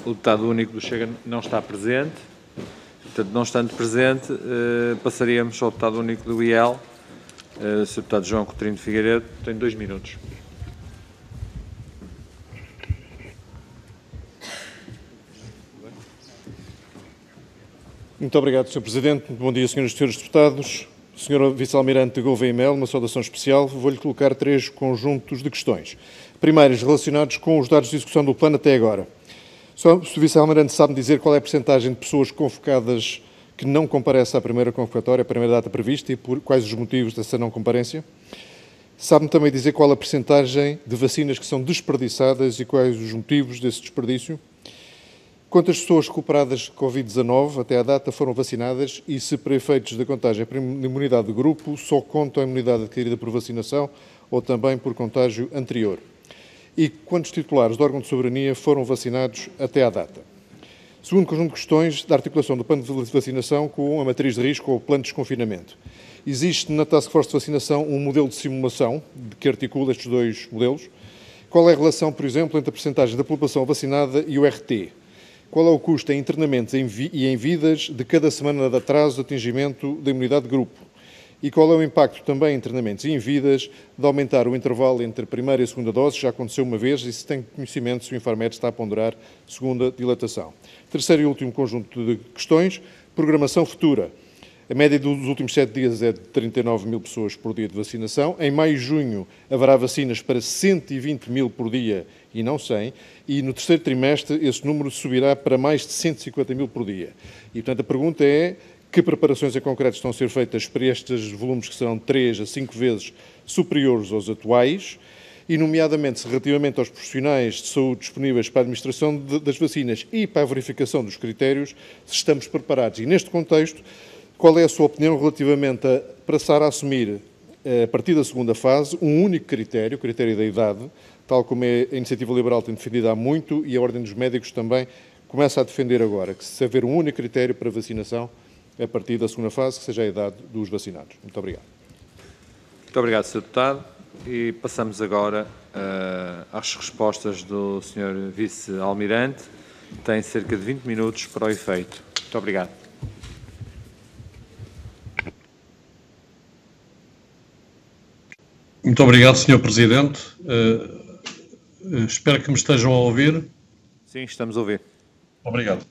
A: O deputado único do Chega não está presente. Portanto, não estando presente, passaríamos ao deputado único do IEL, Sr. Deputado João Coutinho de Figueiredo. Tem 2 minutos.
J: Muito obrigado, Sr. Presidente. Bom dia, Sras. e Srs. Deputados. Sr. Vice-Almirante Gouveia e Melo, uma saudação especial. Vou-lhe colocar 3 conjuntos de questões. Primeiras, relacionados com os dados de execução do plano até agora. O Sr. Vice-Almirante sabe dizer qual é a percentagem de pessoas convocadas que não comparece à primeira convocatória, a primeira data prevista, e por quais os motivos dessa não comparência? Sabe-me também dizer qual a percentagem de vacinas que são desperdiçadas e quais os motivos desse desperdício? Quantas pessoas recuperadas de Covid-19 até à data foram vacinadas e se, para efeitos da contagem para imunidade de grupo, só contam a imunidade adquirida por vacinação ou também por contágio anterior? E quantos titulares do órgão de soberania foram vacinados até à data? Segundo conjunto de questões da articulação do plano de vacinação com a matriz de risco ou o plano de desconfinamento. Existe na Task Force de Vacinação um modelo de simulação que articula estes 2 modelos? Qual é a relação, por exemplo, entre a percentagem da população vacinada e o RT? Qual é o custo em internamentos e em vidas de cada semana de atraso de atingimento da imunidade de grupo? E qual é o impacto também em internamentos e em vidas de aumentar o intervalo entre a primeira e a segunda dose? Já aconteceu uma vez e se tem conhecimento se o Infarmed está a ponderar segunda dilatação. Terceiro e último conjunto de questões, programação futura. A média dos últimos 7 dias é de 39 mil pessoas por dia de vacinação. Em maio e junho haverá vacinas para 120 mil por dia e não 100. E no terceiro trimestre esse número subirá para mais de 150 mil por dia. E, portanto, a pergunta é que preparações em concreto estão a ser feitas para estes volumes que serão 3 a 5 vezes superiores aos atuais e, nomeadamente, relativamente aos profissionais de saúde disponíveis para a administração das vacinas e para a verificação dos critérios, se estamos preparados. E, neste contexto, qual é a sua opinião relativamente a passar a assumir, a partir da segunda fase, um único critério, o critério da idade, tal como a Iniciativa Liberal tem defendido há muito e a Ordem dos Médicos também começa a defender agora, que se haver um único critério para vacinação a partir da segunda fase, que seja a idade dos vacinados. Muito obrigado.
A: Muito obrigado, Sr. Deputado. E passamos agora às respostas do Sr. Vice-Almirante. Tem cerca de 20 minutos para o efeito. Muito obrigado.
C: Muito obrigado, Sr. Presidente. Espero que me estejam a ouvir.
A: Sim, estamos a ouvir.
C: Obrigado.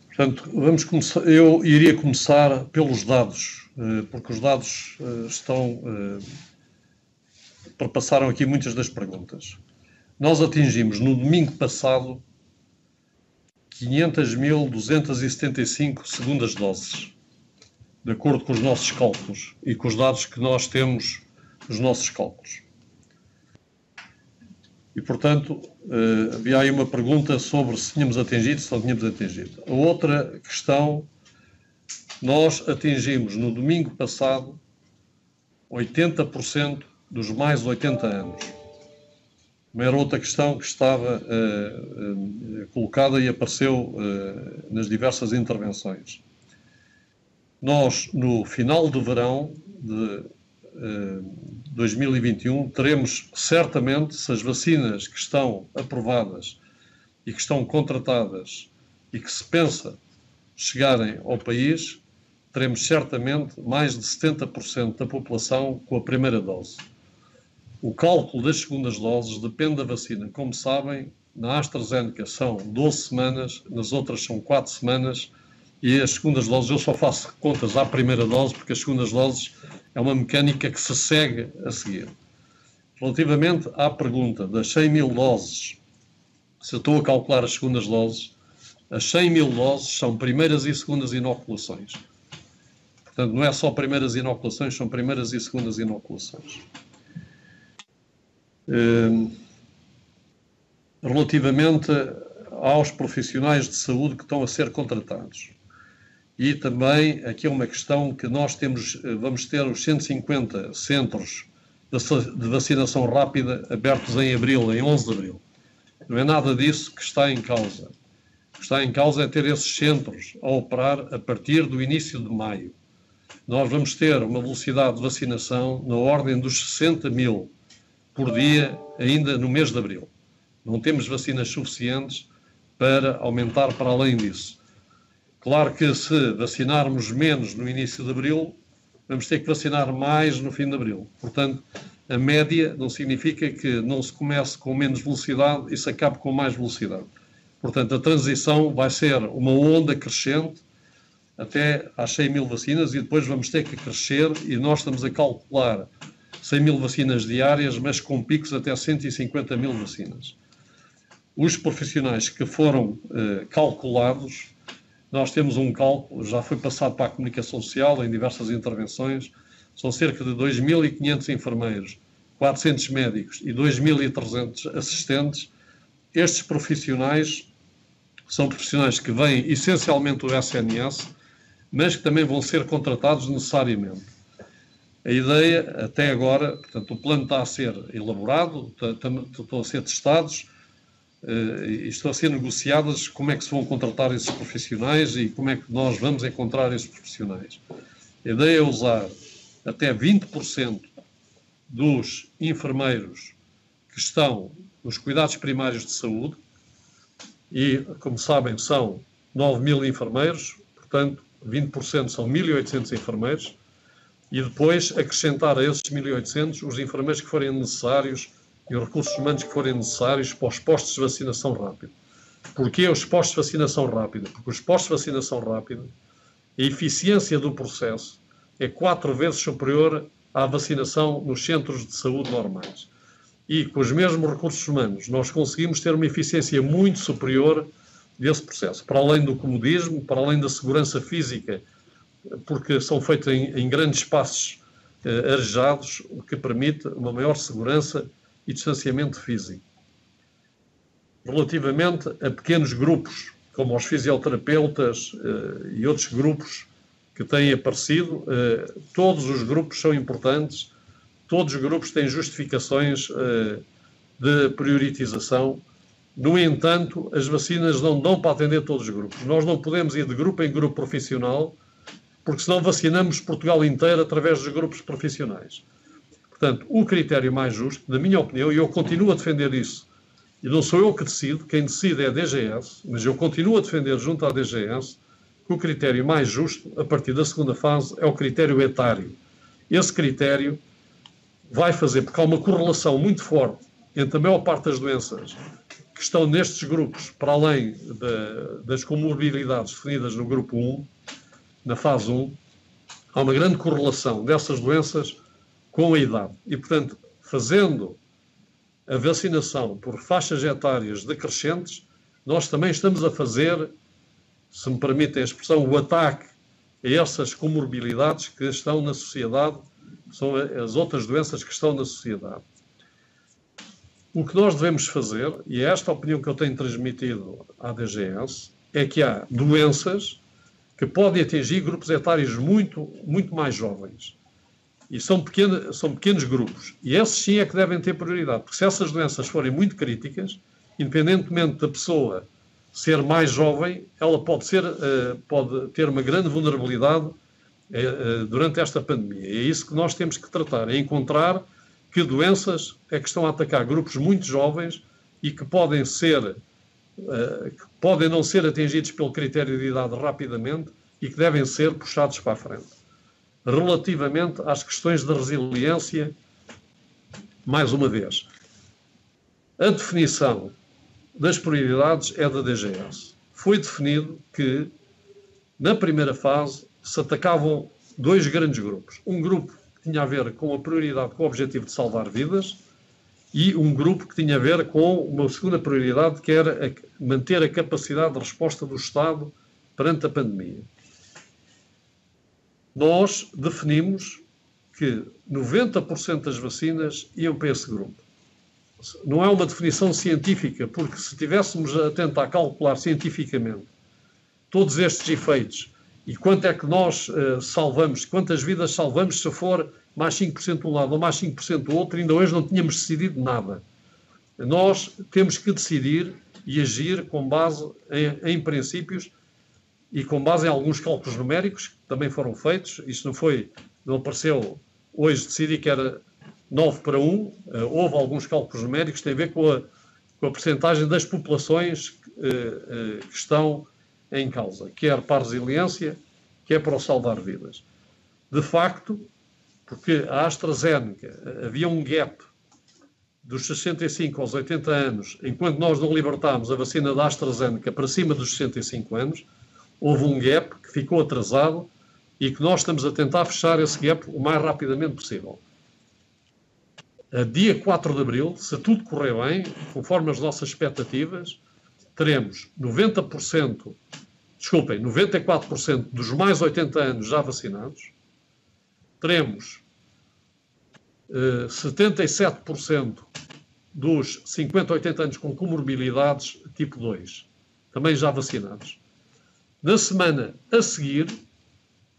C: Portanto, vamos começar. Eu iria começar pelos dados, porque os dados perpassaram aqui muitas das perguntas. Nós atingimos no domingo passado 500.275 segundas doses, de acordo com os nossos cálculos e com os dados que nós temos nos nossos cálculos. E, portanto, havia aí uma pergunta sobre se tínhamos atingido, se não tínhamos atingido. A outra questão, nós atingimos no domingo passado 80% dos mais de 80 anos. Era outra questão que estava colocada e apareceu nas diversas intervenções. Nós, no final do verão de 2021, teremos certamente, se as vacinas que estão aprovadas e que estão contratadas e que se pensa chegarem ao país, teremos certamente mais de 70% da população com a primeira dose. O cálculo das segundas doses depende da vacina. Como sabem, na AstraZeneca são 12 semanas, nas outras são 4 semanas, e as segundas doses, eu só faço contas à primeira dose, porque as segundas doses é uma mecânica que se segue a seguir. Relativamente à pergunta das 100 mil doses, se eu estou a calcular as segundas doses, as 100 mil doses são primeiras e segundas inoculações. Portanto, não é só primeiras inoculações, são primeiras e segundas inoculações. Relativamente aos profissionais de saúde que estão a ser contratados. E também aqui é uma questão que nós vamos ter os 150 centros de vacinação rápida abertos em abril, em 11 de abril. Não é nada disso que está em causa. O que está em causa é ter esses centros a operar a partir do início de maio. Nós vamos ter uma velocidade de vacinação na ordem dos 60 mil por dia ainda no mês de abril. Não temos vacinas suficientes para aumentar para além disso. Claro que se vacinarmos menos no início de abril, vamos ter que vacinar mais no fim de abril. Portanto, a média não significa que não se comece com menos velocidade e se acabe com mais velocidade. Portanto, a transição vai ser uma onda crescente até às 100 mil vacinas e depois vamos ter que crescer e nós estamos a calcular 100 mil vacinas diárias, mas com picos até 150 mil vacinas. Os profissionais que foram calculados, nós temos um cálculo, já foi passado para a comunicação social em diversas intervenções, são cerca de 2.500 enfermeiros, 400 médicos e 2.300 assistentes. Estes profissionais são profissionais que vêm essencialmente do SNS, mas que também vão ser contratados necessariamente. A ideia, até agora, portanto, o plano está a ser elaborado, estão a ser testados, e estão a ser negociadas como é que se vão contratar esses profissionais e como é que nós vamos encontrar esses profissionais. A ideia é usar até 20% dos enfermeiros que estão nos cuidados primários de saúde, e, como sabem, são 9.000 enfermeiros, portanto, 20% são 1.800 enfermeiros, e depois acrescentar a esses 1.800 os enfermeiros que forem necessários e os recursos humanos que forem necessários para os postos de vacinação rápida. Porquê os postos de vacinação rápida? Porque os postos de vacinação rápida, a eficiência do processo é 4 vezes superior à vacinação nos centros de saúde normais. E com os mesmos recursos humanos, nós conseguimos ter uma eficiência muito superior desse processo, para além do comodismo, para além da segurança física, porque são feitos em grandes espaços arejados, o que permite uma maior segurança e distanciamento físico. Relativamente a pequenos grupos, como os fisioterapeutas e outros grupos que têm aparecido, todos os grupos são importantes, todos os grupos têm justificações de prioritização. No entanto, as vacinas não dão para atender todos os grupos. Nós não podemos ir de grupo em grupo profissional, porque senão vacinamos Portugal inteiro através dos grupos profissionais. Portanto, o critério mais justo, na minha opinião, e eu continuo a defender isso, e não sou eu que decido, quem decide é a DGS, mas eu continuo a defender junto à DGS que o critério mais justo, a partir da segunda fase, é o critério etário. Esse critério vai fazer, porque há uma correlação muito forte entre a maior parte das doenças que estão nestes grupos, para além das comorbilidades definidas no grupo 1, na fase 1, há uma grande correlação dessas doenças com a idade. E, portanto, fazendo a vacinação por faixas etárias decrescentes, nós também estamos a fazer, se me permitem a expressão, o ataque a essas comorbilidades que estão na sociedade, que são as outras doenças que estão na sociedade. O que nós devemos fazer, e é esta a opinião que eu tenho transmitido à DGS, é que há doenças que podem atingir grupos etários muito, muito mais jovens. E são pequenos grupos. E esses sim é que devem ter prioridade. Porque se essas doenças forem muito críticas, independentemente da pessoa ser mais jovem, ela pode ter uma grande vulnerabilidade durante esta pandemia. E é isso que nós temos que tratar, é encontrar que doenças é que estão a atacar grupos muito jovens e que podem não ser atingidos pelo critério de idade rapidamente e que devem ser puxados para a frente. Relativamente às questões de resiliência, mais uma vez, a definição das prioridades é da DGS. Foi definido que, na primeira fase, se atacavam 2 grandes grupos. Um grupo que tinha a ver com a prioridade, com o objetivo de salvar vidas, e um grupo que tinha a ver com uma segunda prioridade, que era manter a capacidade de resposta do Estado perante a pandemia. Nós definimos que 90% das vacinas iam para esse grupo. Não é uma definição científica, porque se estivéssemos a tentar calcular cientificamente todos estes efeitos e quanto é que nós salvamos, quantas vidas salvamos se for mais 5% de um lado ou mais 5% do outro, ainda hoje não tínhamos decidido nada. Nós temos que decidir e agir com base em princípios e com base em alguns cálculos numéricos que também foram feitos. Isto não apareceu hoje, decidi que era 9:1. Houve alguns cálculos numéricos que têm a ver com a percentagem das populações que estão em causa, quer para a resiliência, quer para o salvar vidas. De facto, porque a AstraZeneca havia um gap dos 65 aos 80 anos, enquanto nós não libertámos a vacina da AstraZeneca para cima dos 65 anos, houve um gap que ficou atrasado e que nós estamos a tentar fechar esse gap o mais rapidamente possível. Dia 4 de abril, se tudo correr bem, conforme as nossas expectativas, teremos 94% dos mais 80 anos já vacinados, teremos 77% dos 50 a 80 anos com comorbilidades tipo 2, também já vacinados. Na semana a seguir,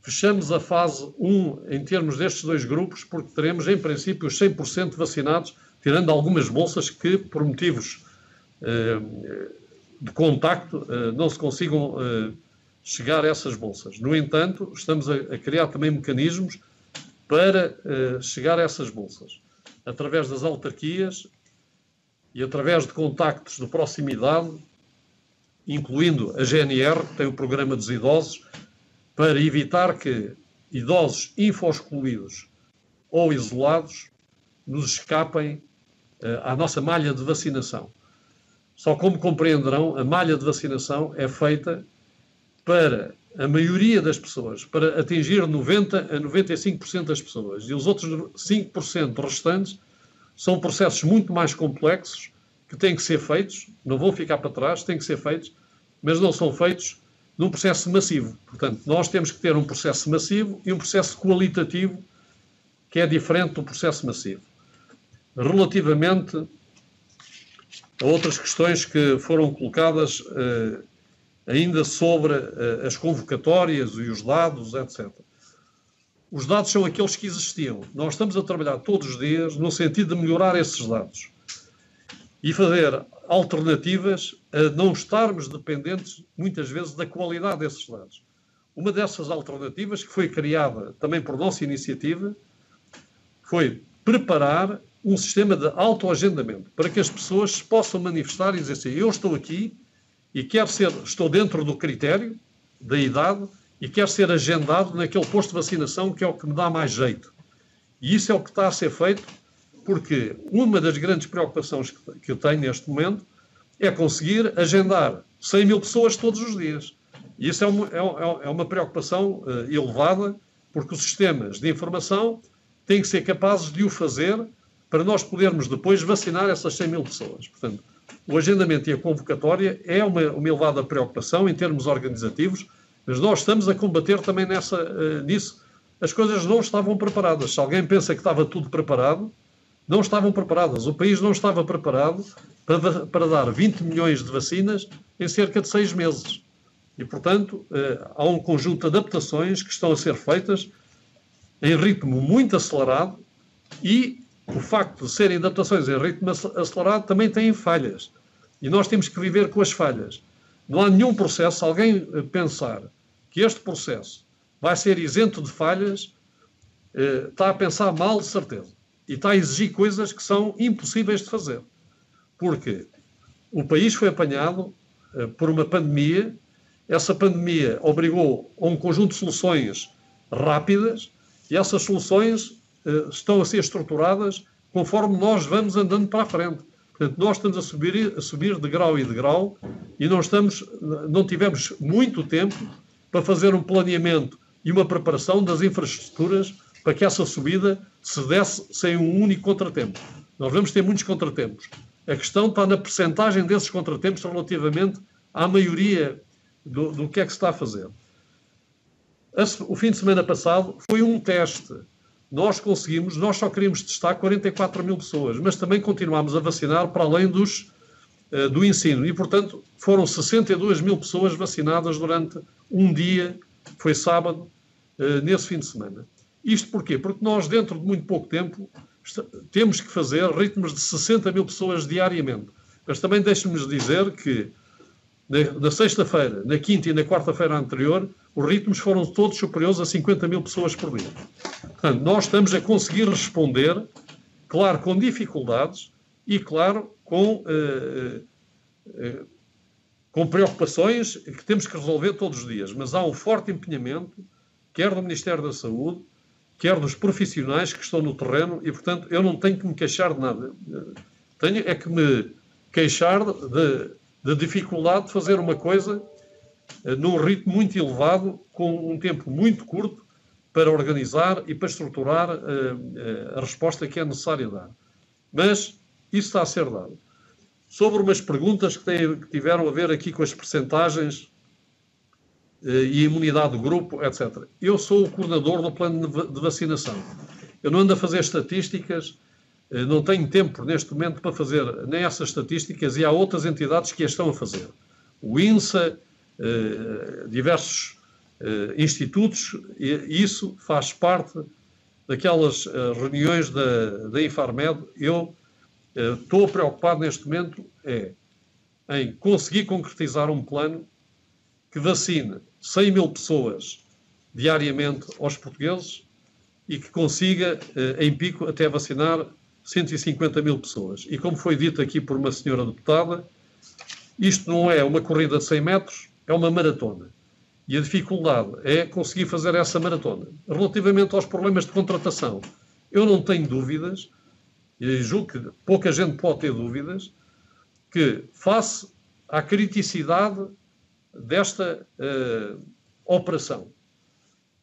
C: fechamos a fase 1 em termos destes dois grupos, porque teremos, em princípio, os 100% vacinados, tirando algumas bolsas que, por motivos de contacto, não se consigam chegar a essas bolsas. No entanto, estamos a criar também mecanismos para chegar a essas bolsas, através das autarquias e através de contactos de proximidade, incluindo a GNR, que tem o programa dos idosos, para evitar que idosos infoexcluídos ou isolados nos escapem à nossa malha de vacinação. Só como compreenderão, a malha de vacinação é feita para a maioria das pessoas, para atingir 90% a 95% das pessoas. E os outros 5% restantes são processos muito mais complexos que têm que ser feitos, não vão ficar para trás, têm que ser feitos, mas não são feitos num processo massivo. Portanto, nós temos que ter um processo massivo e um processo qualitativo que é diferente do processo massivo. Relativamente a outras questões que foram colocadas ainda sobre as convocatórias e os dados, etc. Os dados são aqueles que existiam. Nós estamos a trabalhar todos os dias no sentido de melhorar esses dados e fazer alternativas a não estarmos dependentes, muitas vezes, da qualidade desses dados. Uma dessas alternativas, que foi criada também por nossa iniciativa, foi preparar um sistema de autoagendamento para que as pessoas se possam manifestar e dizer assim: eu estou aqui e estou dentro do critério da idade e quero ser agendado naquele posto de vacinação que é o que me dá mais jeito. E isso é o que está a ser feito, porque uma das grandes preocupações que eu tenho neste momento é conseguir agendar 100 mil pessoas todos os dias. E isso é uma preocupação elevada, porque os sistemas de informação têm que ser capazes de o fazer para nós podermos depois vacinar essas 100 mil pessoas. Portanto, o agendamento e a convocatória é uma elevada preocupação em termos organizativos, mas nós estamos a combater também nisso. As coisas não estavam preparadas. Se alguém pensa que estava tudo preparado, não estavam preparadas. O país não estava preparado para dar 20 milhões de vacinas em cerca de 6 meses. E, portanto, há um conjunto de adaptações que estão a ser feitas em ritmo muito acelerado e o facto de serem adaptações em ritmo acelerado também têm falhas. E nós temos que viver com as falhas. Não há nenhum processo, se alguém pensar que este processo vai ser isento de falhas, está a pensar mal, de certeza. E está a exigir coisas que são impossíveis de fazer. Porque o país foi apanhado por uma pandemia, essa pandemia obrigou a um conjunto de soluções rápidas e essas soluções estão a ser estruturadas conforme nós vamos andando para a frente. Portanto, nós estamos a subir de grau em degrau e não tivemos muito tempo para fazer um planeamento e uma preparação das infraestruturas para que essa subida se desse sem um único contratempo. Nós vamos ter muitos contratempos. A questão está na percentagem desses contratempos relativamente à maioria do que é que se está a fazer. O fim de semana passado foi um teste. Nós só queríamos testar 44 mil pessoas, mas também continuámos a vacinar para além do ensino. E, portanto, foram 62 mil pessoas vacinadas durante um dia, foi sábado, nesse fim de semana. Isto porquê? Porque nós, dentro de muito pouco tempo, temos que fazer ritmos de 60 mil pessoas diariamente. Mas também deixe-me dizer que na sexta-feira, na quinta e na quarta-feira anterior, os ritmos foram todos superiores a 50 mil pessoas por dia. Portanto, nós estamos a conseguir responder, claro, com dificuldades e, claro, com preocupações que temos que resolver todos os dias. Mas há um forte empenhamento, quer do Ministério da Saúde, quer dos profissionais que estão no terreno e, portanto, eu não tenho que me queixar de nada. Tenho é que me queixar de dificuldade de fazer uma coisa num ritmo muito elevado, com um tempo muito curto, para organizar e para estruturar a resposta que é necessária dar. Mas isso está a ser dado. Sobre umas perguntas que tiveram a ver aqui com as percentagens e a imunidade do grupo, etc. Eu sou o coordenador do plano de vacinação. Eu não ando a fazer estatísticas, não tenho tempo neste momento para fazer nem essas estatísticas, e há outras entidades que as estão a fazer. O INSA, diversos institutos, e isso faz parte daquelas reuniões da Infarmed. Eu estou preocupado neste momento em conseguir concretizar um plano que vacine 100 mil pessoas diariamente aos portugueses e que consiga, em pico, até vacinar 150 mil pessoas. E como foi dito aqui por uma senhora deputada, isto não é uma corrida de 100 metros, é uma maratona. E a dificuldade é conseguir fazer essa maratona. Relativamente aos problemas de contratação, eu não tenho dúvidas, e julgo que pouca gente pode ter dúvidas, que face à criticidade desta operação,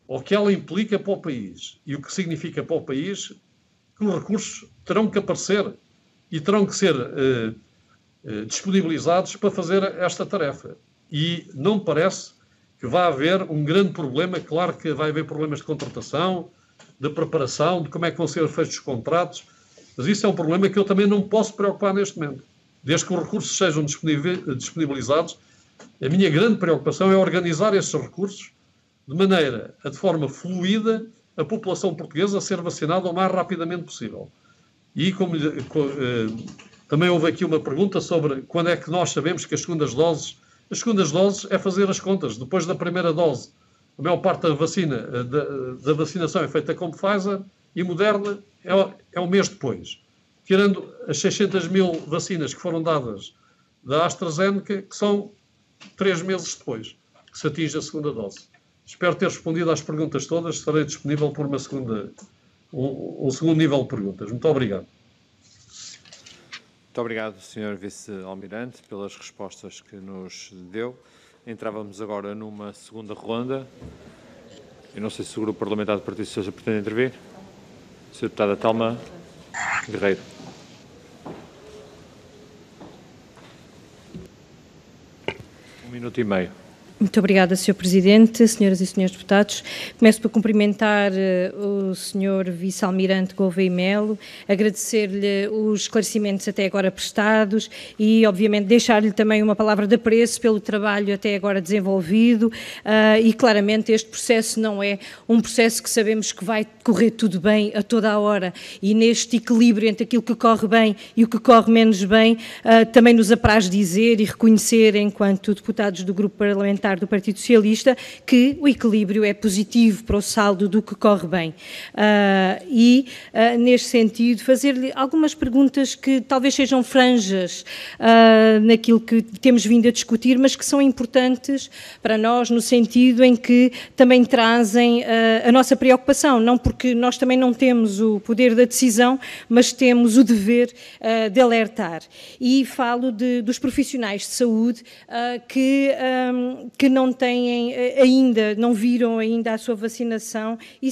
C: o que ela implica para o país e o que significa para o país, que os recursos terão que aparecer e terão que ser disponibilizados para fazer esta tarefa. E não me parece que vai haver um grande problema. Claro que vai haver problemas de contratação, de preparação, de como é que vão ser feitos os contratos, mas isso é um problema que eu também não posso preocupar neste momento. Desde que os recursos sejam disponibilizados, a minha grande preocupação é organizar esses recursos de maneira a, de forma fluida, a população portuguesa a ser vacinada o mais rapidamente possível. E também houve aqui uma pergunta sobre quando é que nós sabemos que as segundas doses é fazer as contas. Depois da primeira dose, a maior parte da vacinação é feita com Pfizer, e Moderna é um mês depois. Tirando as 600 mil vacinas que foram dadas da AstraZeneca, que são 3 meses depois que se atinge a segunda dose. Espero ter respondido às perguntas todas. Estarei disponível por um segundo nível de perguntas. Muito obrigado.
A: Muito obrigado, Sr. Vice-Almirante, pelas respostas que nos deu. Entrávamos agora numa segunda ronda. Eu não sei se o Grupo Parlamentar do Partido Socialista pretende intervir. Sra. Deputada Telma Guerreiro. Um minuto e meio.
K: Muito obrigada, Sr. Presidente, senhoras e senhores deputados. Começo por cumprimentar o Sr. Vice-Almirante Gouveia Melo, agradecer-lhe os esclarecimentos até agora prestados e, obviamente, deixar-lhe também uma palavra de apreço pelo trabalho até agora desenvolvido e, claramente, este processo não é um processo que sabemos que vai correr tudo bem a toda a hora, e neste equilíbrio entre aquilo que corre bem e o que corre menos bem, também nos apraz dizer e reconhecer, enquanto deputados do Grupo Parlamentar do Partido Socialista, que o equilíbrio é positivo para o saldo do que corre bem. Neste sentido, fazer-lhe algumas perguntas que talvez sejam franjas naquilo que temos vindo a discutir, mas que são importantes para nós, no sentido em que também trazem a nossa preocupação, não porque nós também não temos o poder da decisão, mas temos o dever de alertar. E falo dos profissionais de saúde que não têm ainda, não viram ainda a sua vacinação, e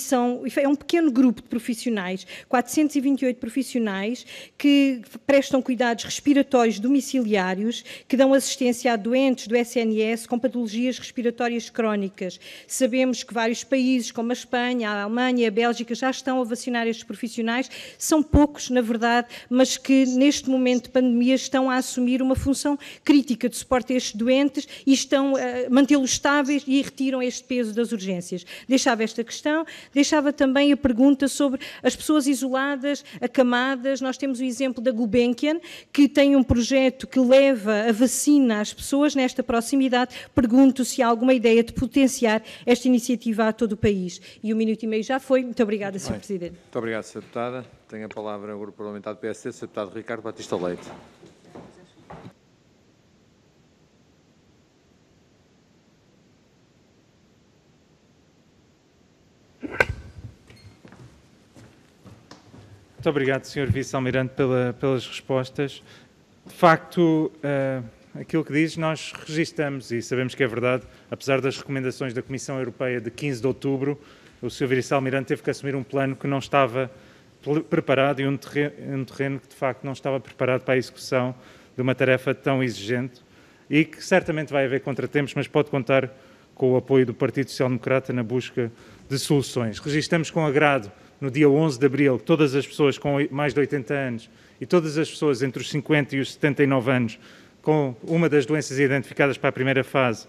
K: é um pequeno grupo de profissionais, 428 profissionais, que prestam cuidados respiratórios domiciliários, que dão assistência a doentes do SNS com patologias respiratórias crónicas. Sabemos que vários países, como a Espanha, a Alemanha, a Bélgica, já estão a vacinar estes profissionais. São poucos, na verdade, mas que neste momento de pandemia estão a assumir uma função crítica de suporte a estes doentes e estão a mantê-los estáveis e retiram este peso das urgências. Deixava esta questão, deixava também a pergunta sobre as pessoas isoladas, acamadas. Nós temos o exemplo da Gulbenkian, que tem um projeto que leva a vacina às pessoas nesta proximidade. Pergunto se há alguma ideia de potenciar esta iniciativa a todo o país. E 1 minuto e meio já foi. Muito obrigada, Sr. Presidente.
A: Muito obrigado, Sra. Deputada. Tenho a palavra o Grupo Parlamentar do PSD, Sr. Deputado Ricardo Batista Leite.
B: Muito obrigado, Sr. Vice-Almirante, pelas respostas. De facto, aquilo que diz, nós registamos e sabemos que é verdade, apesar das recomendações da Comissão Europeia de 15 de outubro, o Sr. Vice Almirante teve que assumir um plano que não estava preparado e um terreno que, de facto, não estava preparado para a execução de uma tarefa tão exigente e que certamente vai haver contratempos, mas pode contar com o apoio do Partido Social Democrata na busca de soluções. Registramos com agrado, no dia 11 de abril, que todas as pessoas com mais de 80 anos e todas as pessoas entre os 50 e os 79 anos com uma das doenças identificadas para a primeira fase,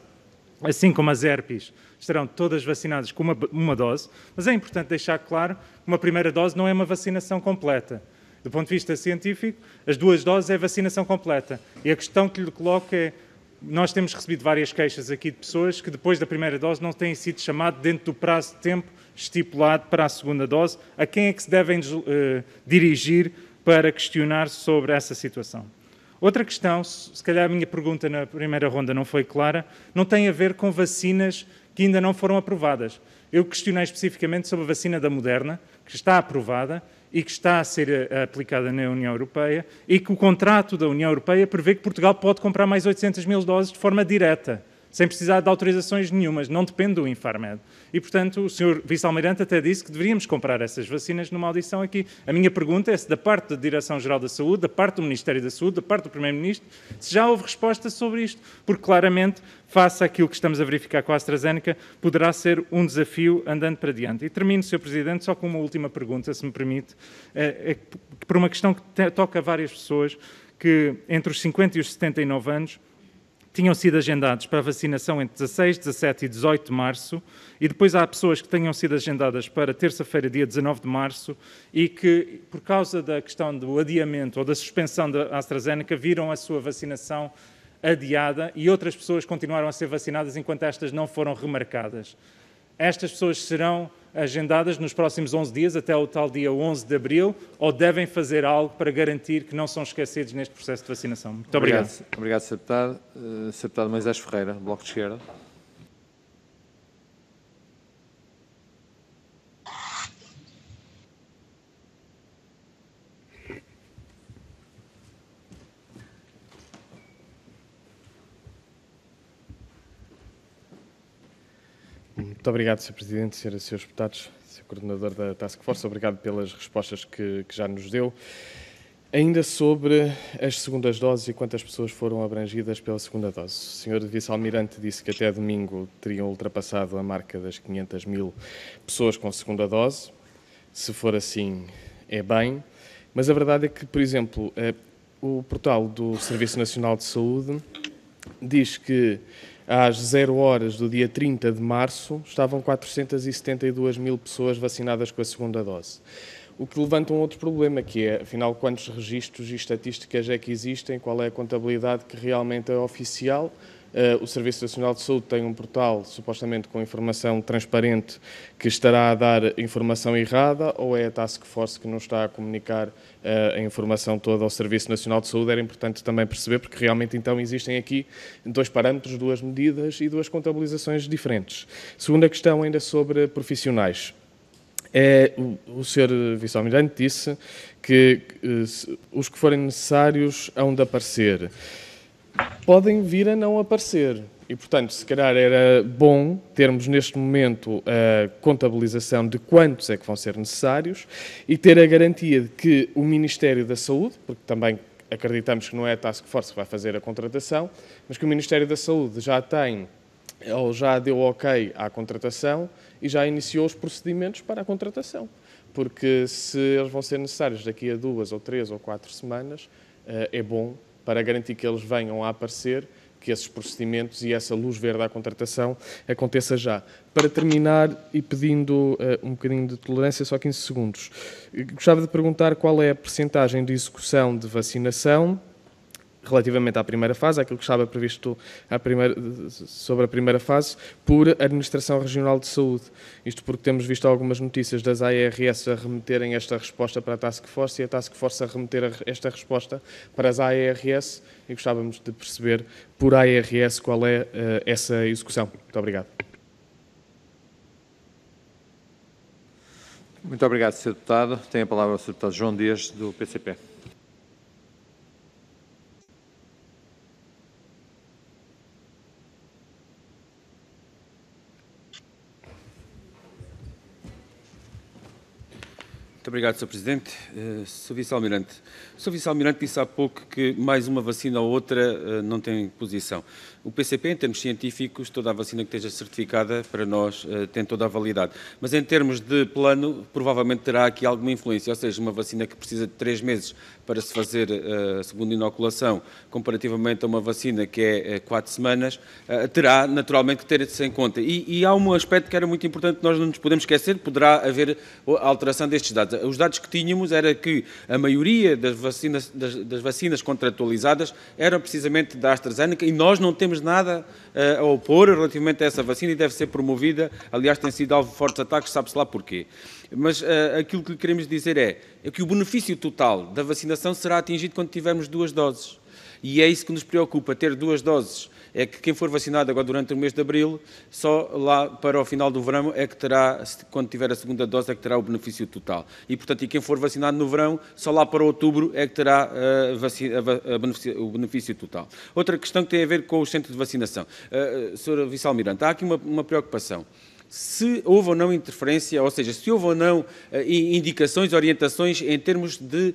B: assim como as herpes, estarão todas vacinadas com uma dose, mas é importante deixar claro que uma primeira dose não é uma vacinação completa. Do ponto de vista científico, as 2 doses é vacinação completa. E a questão que lhe coloco é, nós temos recebido várias queixas aqui de pessoas que depois da primeira dose não têm sido chamados dentro do prazo de tempo estipulado para a segunda dose. A quem é que se devem dirigir para questionar sobre essa situação? Outra questão, se calhar a minha pergunta na primeira ronda não foi clara, não tem a ver com vacinas que ainda não foram aprovadas. Eu questionei especificamente sobre a vacina da Moderna, que está aprovada e que está a ser aplicada na União Europeia e que o contrato da União Europeia prevê que Portugal pode comprar mais 800 mil doses de forma direta, sem precisar de autorizações nenhumas, não depende do Infarmed. E, portanto, o Sr. Vice-Almirante até disse que deveríamos comprar essas vacinas numa audição aqui. A minha pergunta é se da parte da Direção-Geral da Saúde, da parte do Ministério da Saúde, da parte do Primeiro-Ministro, se já houve resposta sobre isto, porque claramente, face àquilo que estamos a verificar com a AstraZeneca, poderá ser um desafio andando para diante. E termino, Sr. Presidente, só com uma última pergunta, se me permite, por uma questão que toca a várias pessoas que, entre os 50 e os 79 anos, tinham sido agendados para a vacinação entre 16, 17 e 18 de março e depois há pessoas que tenham sido agendadas para terça-feira, dia 19 de março e que, por causa da questão do adiamento ou da suspensão da AstraZeneca, viram a sua vacinação adiada e outras pessoas continuaram a ser vacinadas enquanto estas não foram remarcadas. Estas pessoas serão agendadas nos próximos 11 dias, até o tal dia 11 de abril, ou devem fazer algo para garantir que não são esquecidos neste processo de vacinação? Muito obrigado.
A: Obrigado, Sr. Deputado. Sr. Deputado Moisés Ferreira, Bloco de Esquerda.
E: Muito obrigado, Sr. Presidente, Senhoras e Srs. Deputados, Sr. Coordenador da Task Force, obrigado pelas respostas que já nos deu. Ainda sobre as segundas doses e quantas pessoas foram abrangidas pela segunda dose. O Sr. Vice-Almirante disse que até domingo teriam ultrapassado a marca das 500 mil pessoas com segunda dose. Se for assim, é bem. Mas a verdade é que, por exemplo, o portal do Serviço Nacional de Saúde diz que às 0 horas do dia 30 de março estavam 472 mil pessoas vacinadas com a segunda dose. O que levanta um outro problema, que é, afinal, quantos registros e estatísticas é que existem, qual é a contabilidade que realmente é oficial. O Serviço Nacional de Saúde tem um portal, supostamente com informação transparente, que estará a dar informação errada, ou é a Task Force que não está a comunicar a informação toda ao Serviço Nacional de Saúde? Era importante também perceber, porque realmente então existem aqui 2 parâmetros, 2 medidas e 2 contabilizações diferentes. Segunda questão, ainda sobre profissionais. O Sr. Vice-Almirante disse que os que forem necessários hão de aparecer. Podem vir a não aparecer. E, portanto, se calhar era bom termos neste momento a contabilização de quantos é que vão ser necessários e ter a garantia de que o Ministério da Saúde, porque também acreditamos que não é a Task Force que vai fazer a contratação, mas que o Ministério da Saúde já tem ou já deu ok à contratação e já iniciou os procedimentos para a contratação. Porque se eles vão ser necessários daqui a 2 ou 3 ou 4 semanas, é bom para garantir que eles venham a aparecer, que esses procedimentos e essa luz verde à contratação aconteça já. Para terminar, e pedindo um bocadinho de tolerância, só 15 segundos, gostava de perguntar qual é a percentagem de execução de vacinação relativamente à primeira fase, aquilo que estava previsto sobre a primeira fase, por Administração Regional de Saúde. Isto porque temos visto algumas notícias das ARS a remeterem esta resposta para a Task Force e a Task Force a remeter esta resposta para as ARS e gostávamos de perceber por ARS qual é essa execução. Muito obrigado.
A: Muito obrigado, Sr. Deputado. Tem a palavra o Sr. Deputado João Dias, do PCP.
F: Muito obrigado, Sr. Presidente. Sr. Vice-Almirante. O Sr. Vice-Almirante disse há pouco que mais uma vacina ou outra não tem posição. O PCP, em termos científicos, toda a vacina que esteja certificada, para nós, tem toda a validade. Mas em termos de plano, provavelmente terá aqui alguma influência, ou seja, uma vacina que precisa de 3 meses para se fazer a segunda inoculação, comparativamente a uma vacina que é 4 semanas, terá naturalmente que ter-se em conta. E há um aspecto que era muito importante que nós não nos podemos esquecer, poderá haver a alteração destes dados. Os dados que tínhamos era que a maioria das vacinas contratualizadas eram precisamente da AstraZeneca e nós não temos nada a opor relativamente a essa vacina e deve ser promovida. Aliás, tem sido alvo de fortes ataques, sabe-se lá porquê. Mas aquilo que lhe queremos dizer é que o benefício total da vacinação será atingido quando tivermos 2 doses. E é isso que nos preocupa, ter 2 doses. É que quem for vacinado agora durante o mês de abril, só lá para o final do verão é que terá, quando tiver a segunda dose, é que terá o benefício total. E, portanto, quem for vacinado no verão, só lá para outubro é que terá o benefício total. Outra questão que tem a ver com os centros de vacinação. Sr. Vice-Almirante, há aqui uma preocupação. Se houve ou não interferência, ou seja, se houve ou não indicações, orientações em termos de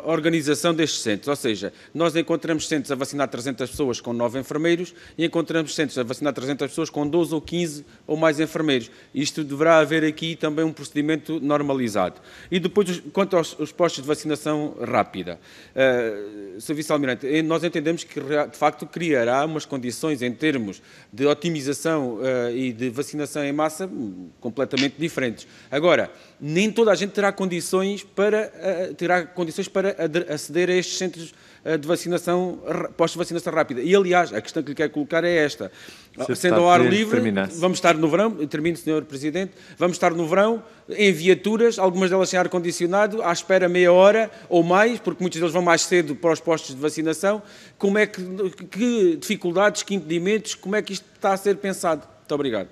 F: organização destes centros. Ou seja, nós encontramos centros a vacinar 300 pessoas com 9 enfermeiros e encontramos centros a vacinar 300 pessoas com 12 ou 15 ou mais enfermeiros. Isto deverá haver aqui também um procedimento normalizado. E depois, quanto aos postos de vacinação rápida, Sr. Vice-Almirante, nós entendemos que, de facto, criará umas condições em termos de otimização e de vacinação em massa completamente diferentes. Agora, nem toda a gente terá condições para aceder a estes centros de vacinação, postos de vacinação rápida. E, aliás, a questão que lhe quero colocar é esta. Sendo ao ar livre, vamos estar no verão, termino, Sr. Presidente, vamos estar no verão, em viaturas, algumas delas sem ar-condicionado, à espera meia hora ou mais, porque muitos deles vão mais cedo para os postos de vacinação. Como é que dificuldades, que impedimentos, como é que isto está a ser pensado? Muito obrigado.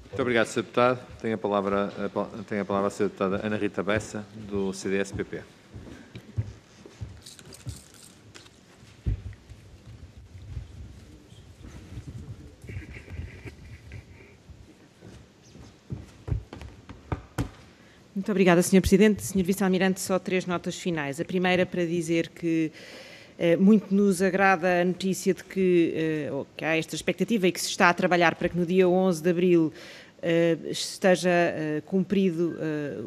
A: Muito obrigado, Sr. Deputado. Tem a palavra a Sra. Deputada Ana Rita Bessa, do CDS-PP.
G: Muito obrigada, Sr. Presidente. Sr. Vice-Almirante, só 3 notas finais. A primeira para dizer que muito nos agrada a notícia de que há esta expectativa e que se está a trabalhar para que no dia 11 de abril esteja cumprido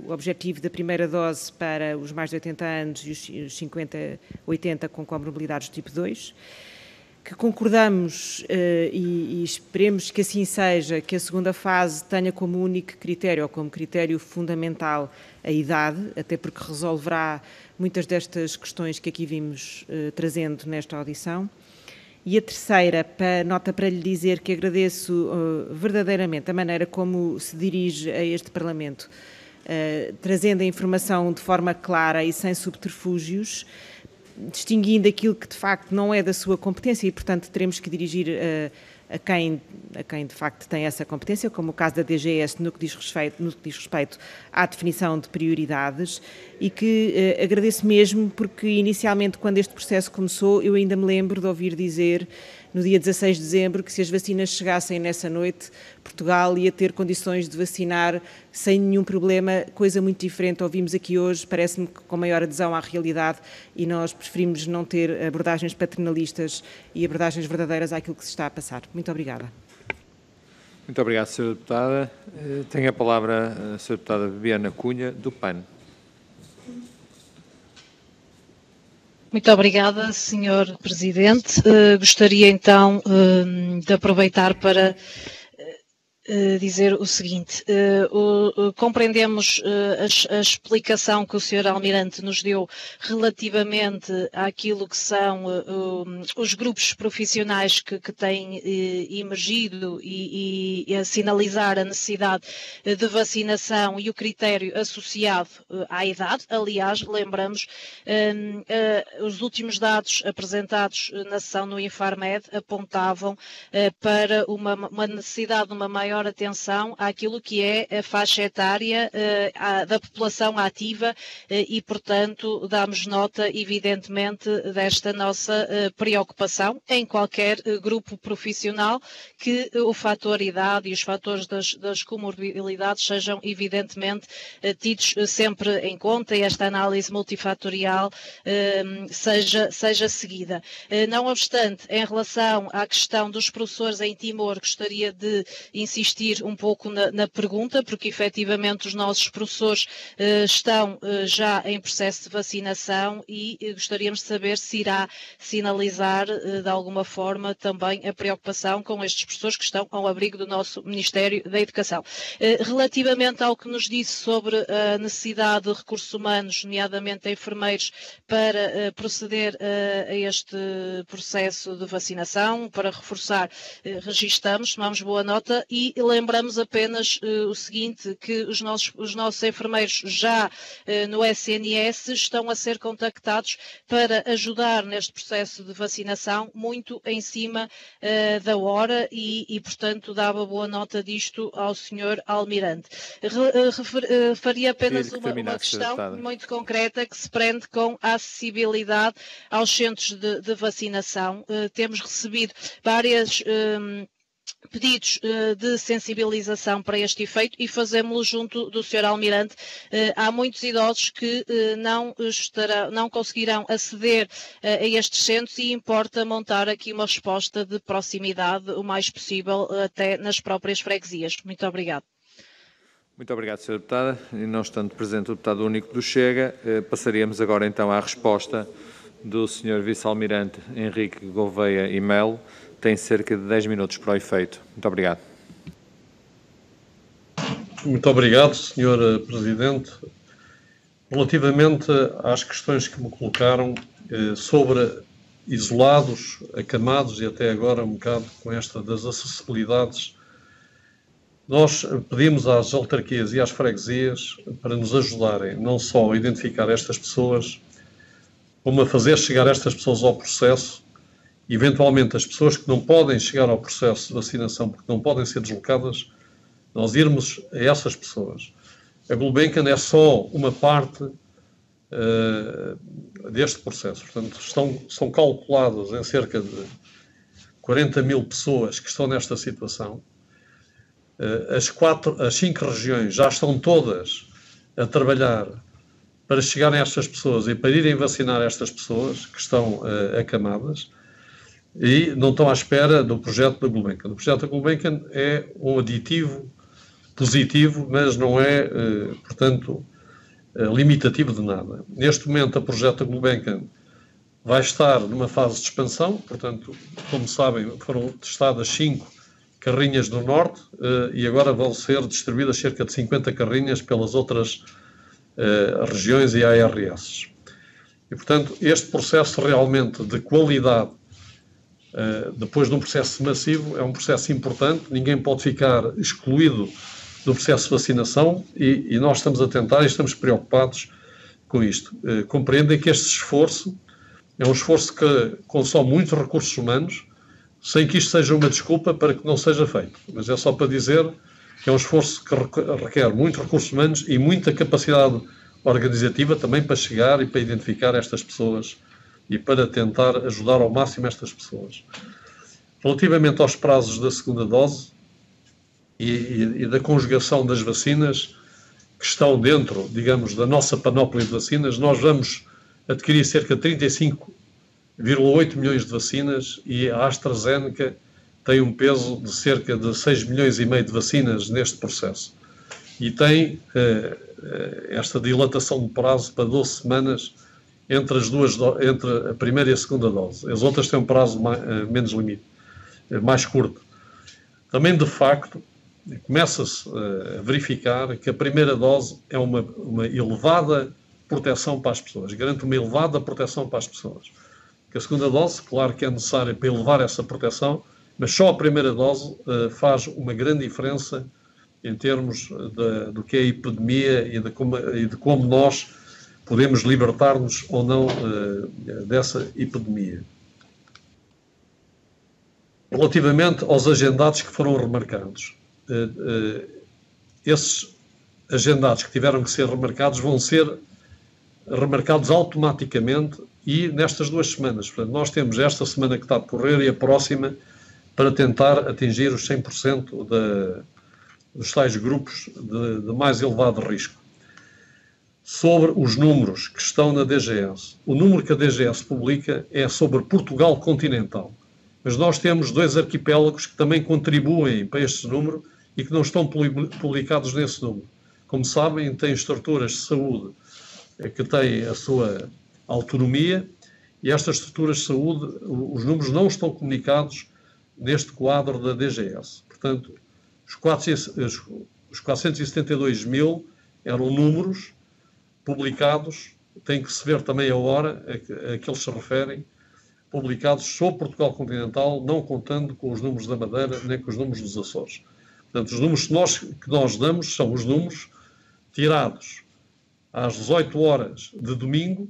G: o objetivo da primeira dose para os mais de 80 anos e os 50, 80 com comorbilidades do tipo 2. Que concordamos e esperemos que assim seja, que a segunda fase tenha como único critério, ou como critério fundamental, a idade, até porque resolverá muitas destas questões que aqui vimos trazendo nesta audição. E a terceira, nota para lhe dizer que agradeço verdadeiramente a maneira como se dirige a este Parlamento, trazendo a informação de forma clara e sem subterfúgios, distinguindo aquilo que de facto não é da sua competência e, portanto, teremos que dirigir a quem de facto tem essa competência, como o caso da DGS no que diz respeito à definição de prioridades, e que agradeço mesmo porque inicialmente quando este processo começou eu ainda me lembro de ouvir dizer no dia 16 de dezembro que se as vacinas chegassem nessa noite Portugal ia ter condições de vacinar sem nenhum problema, coisa muito diferente ouvimos aqui hoje, parece-me que com maior adesão à realidade, e nós preferimos não ter abordagens paternalistas e abordagens verdadeiras àquilo que se está a passar. Muito obrigada.
A: Muito obrigado, Sra. Deputada. Tem a palavra a Sra. Deputada Bibiana Cunha, do PAN.
H: Muito obrigada, Sr. Presidente. Gostaria então de aproveitar para dizer o seguinte, compreendemos a explicação que o Sr. Almirante nos deu relativamente àquilo que são os grupos profissionais que têm emergido e a sinalizar a necessidade de vacinação e o critério associado à idade. Aliás, lembramos, os últimos dados apresentados na sessão no Infarmed apontavam para uma necessidade de uma maior maior atenção àquilo que é a faixa etária da população ativa e, portanto, damos nota, evidentemente, desta nossa preocupação em qualquer grupo profissional, que o fator idade e os fatores das comorbilidades sejam, evidentemente, tidos sempre em conta e esta análise multifatorial seja seguida. Não obstante, em relação à questão dos professores em Timor, gostaria de insistir um pouco na pergunta, porque efetivamente os nossos professores estão já em processo de vacinação e gostaríamos de saber se irá sinalizar de alguma forma também a preocupação com estes professores que estão ao abrigo do nosso Ministério da Educação. Relativamente ao que nos disse sobre a necessidade de recursos humanos, nomeadamente enfermeiros, para proceder a este processo de vacinação, para reforçar, registamos, tomamos boa nota e lembramos apenas o seguinte, que os nossos enfermeiros já no SNS estão a ser contactados para ajudar neste processo de vacinação, muito em cima da hora e, portanto, dava boa nota disto ao Sr. Almirante. Faria apenas uma questão muito concreta que se prende com a acessibilidade aos centros de vacinação. Temos recebido várias pedidos de sensibilização para este efeito e fazemos-lo junto do Sr. Almirante. Há muitos idosos que não conseguirão aceder a estes centros e importa montar aqui uma resposta de proximidade o mais possível até nas próprias freguesias. Muito obrigado.
A: Muito obrigado, Sra. Deputada. E não estando presente o deputado único do Chega, passaríamos agora então à resposta do Sr. Vice-Almirante Henrique Gouveia e Melo. Tem cerca de 10 minutos para o efeito. Muito obrigado.
C: Muito obrigado, Sr. Presidente. Relativamente às questões que me colocaram sobre isolados, acamados e até agora um bocado com esta das acessibilidades, nós pedimos às autarquias e às freguesias para nos ajudarem não só a identificar estas pessoas, como a fazer chegar estas pessoas ao processo. Eventualmente, as pessoas que não podem chegar ao processo de vacinação porque não podem ser deslocadas, nós irmos a essas pessoas. A Gulbenkian é só uma parte deste processo. Portanto, são calculadas em cerca de 40 mil pessoas que estão nesta situação. As 5 regiões já estão todas a trabalhar para chegarem a estas pessoas e para irem vacinar estas pessoas que estão acamadas. E não estão à espera do projeto da Gulbenkian. O projeto da Gulbenkian é um aditivo positivo, mas não é, portanto, limitativo de nada. Neste momento, o projeto da Gulbenkian vai estar numa fase de expansão, portanto, como sabem, foram testadas 5 carrinhas do Norte e agora vão ser distribuídas cerca de 50 carrinhas pelas outras regiões e ARS. E, portanto, este processo realmente de qualidade depois de um processo massivo, é um processo importante, ninguém pode ficar excluído do processo de vacinação e nós estamos a tentar e estamos preocupados com isto. Compreendem que este esforço é um esforço que consome muitos recursos humanos, sem que isto seja uma desculpa para que não seja feito. Mas é só para dizer que é um esforço que requer muitos recursos humanos e muita capacidade organizativa também para chegar e para identificar estas pessoas e para tentar ajudar ao máximo estas pessoas. Relativamente aos prazos da segunda dose e da conjugação das vacinas que estão dentro, digamos, da nossa panóplia de vacinas, nós vamos adquirir cerca de 35,8 milhões de vacinas e a AstraZeneca tem um peso de cerca de 6 milhões e meio de vacinas neste processo. E tem esta dilatação de prazo para 12 semanas entre a primeira e a segunda dose. As outras têm um prazo menos limite, mais curto. Também, de facto, começa-se a verificar que a primeira dose é uma elevada proteção para as pessoas, garante uma elevada proteção para as pessoas. Que a segunda dose, claro que é necessária para elevar essa proteção, mas só a primeira dose faz uma grande diferença em termos do que é a epidemia e de como nós podemos libertar-nos ou não dessa epidemia. Relativamente aos agendados que foram remarcados, esses agendados que tiveram que ser remarcados vão ser remarcados automaticamente e nestas 2 semanas. Portanto, nós temos esta semana que está a decorrer e a próxima para tentar atingir os 100% dos tais grupos de mais elevado risco. Sobre os números que estão na DGS, o número que a DGS publica é sobre Portugal continental. Mas nós temos 2 arquipélagos que também contribuem para este número e que não estão publicados nesse número. Como sabem, têm estruturas de saúde que têm a sua autonomia e estas estruturas de saúde, os números não estão comunicados neste quadro da DGS. Portanto, os 472 mil eram números publicados, tem que se ver também a hora a que eles se referem, publicados sobre Portugal continental, não contando com os números da Madeira nem com os números dos Açores. Portanto, os números que nós damos são os números tirados às 18 horas de domingo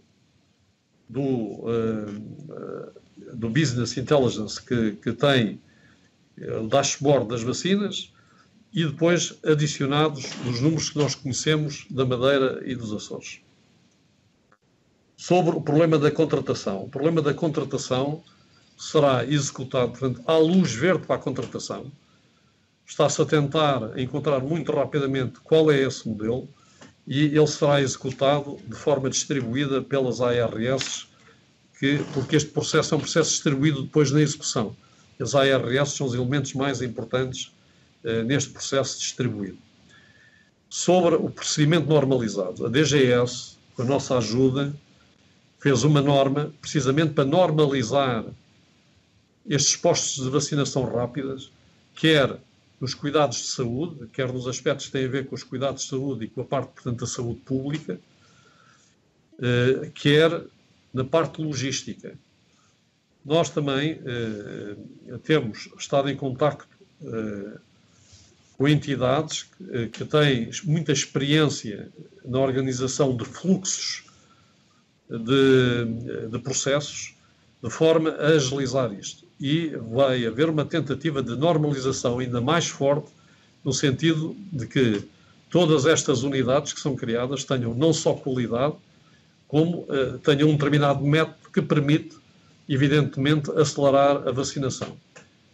C: do Business Intelligence que tem o dashboard das vacinas e depois adicionados dos números que nós conhecemos da Madeira e dos Açores. Sobre o problema da contratação. O problema da contratação será executado, portanto, há luz verde para a contratação. Está-se a tentar encontrar muito rapidamente qual é esse modelo e ele será executado de forma distribuída pelas ARS, porque este processo é um processo distribuído depois na execução. As ARS são os elementos mais importantes neste processo distribuído. Sobre o procedimento normalizado, a DGS, com a nossa ajuda, fez uma norma precisamente para normalizar estes postos de vacinação rápidas, quer nos cuidados de saúde, quer nos aspectos que têm a ver com os cuidados de saúde e com a parte, portanto, da saúde pública, quer na parte logística. Nós também temos estado em contacto com entidades que têm muita experiência na organização de fluxos de processos, de forma a agilizar isto. E vai haver uma tentativa de normalização ainda mais forte, no sentido de que todas estas unidades que são criadas tenham não só qualidade, como tenham um determinado método que permite, evidentemente, acelerar a vacinação.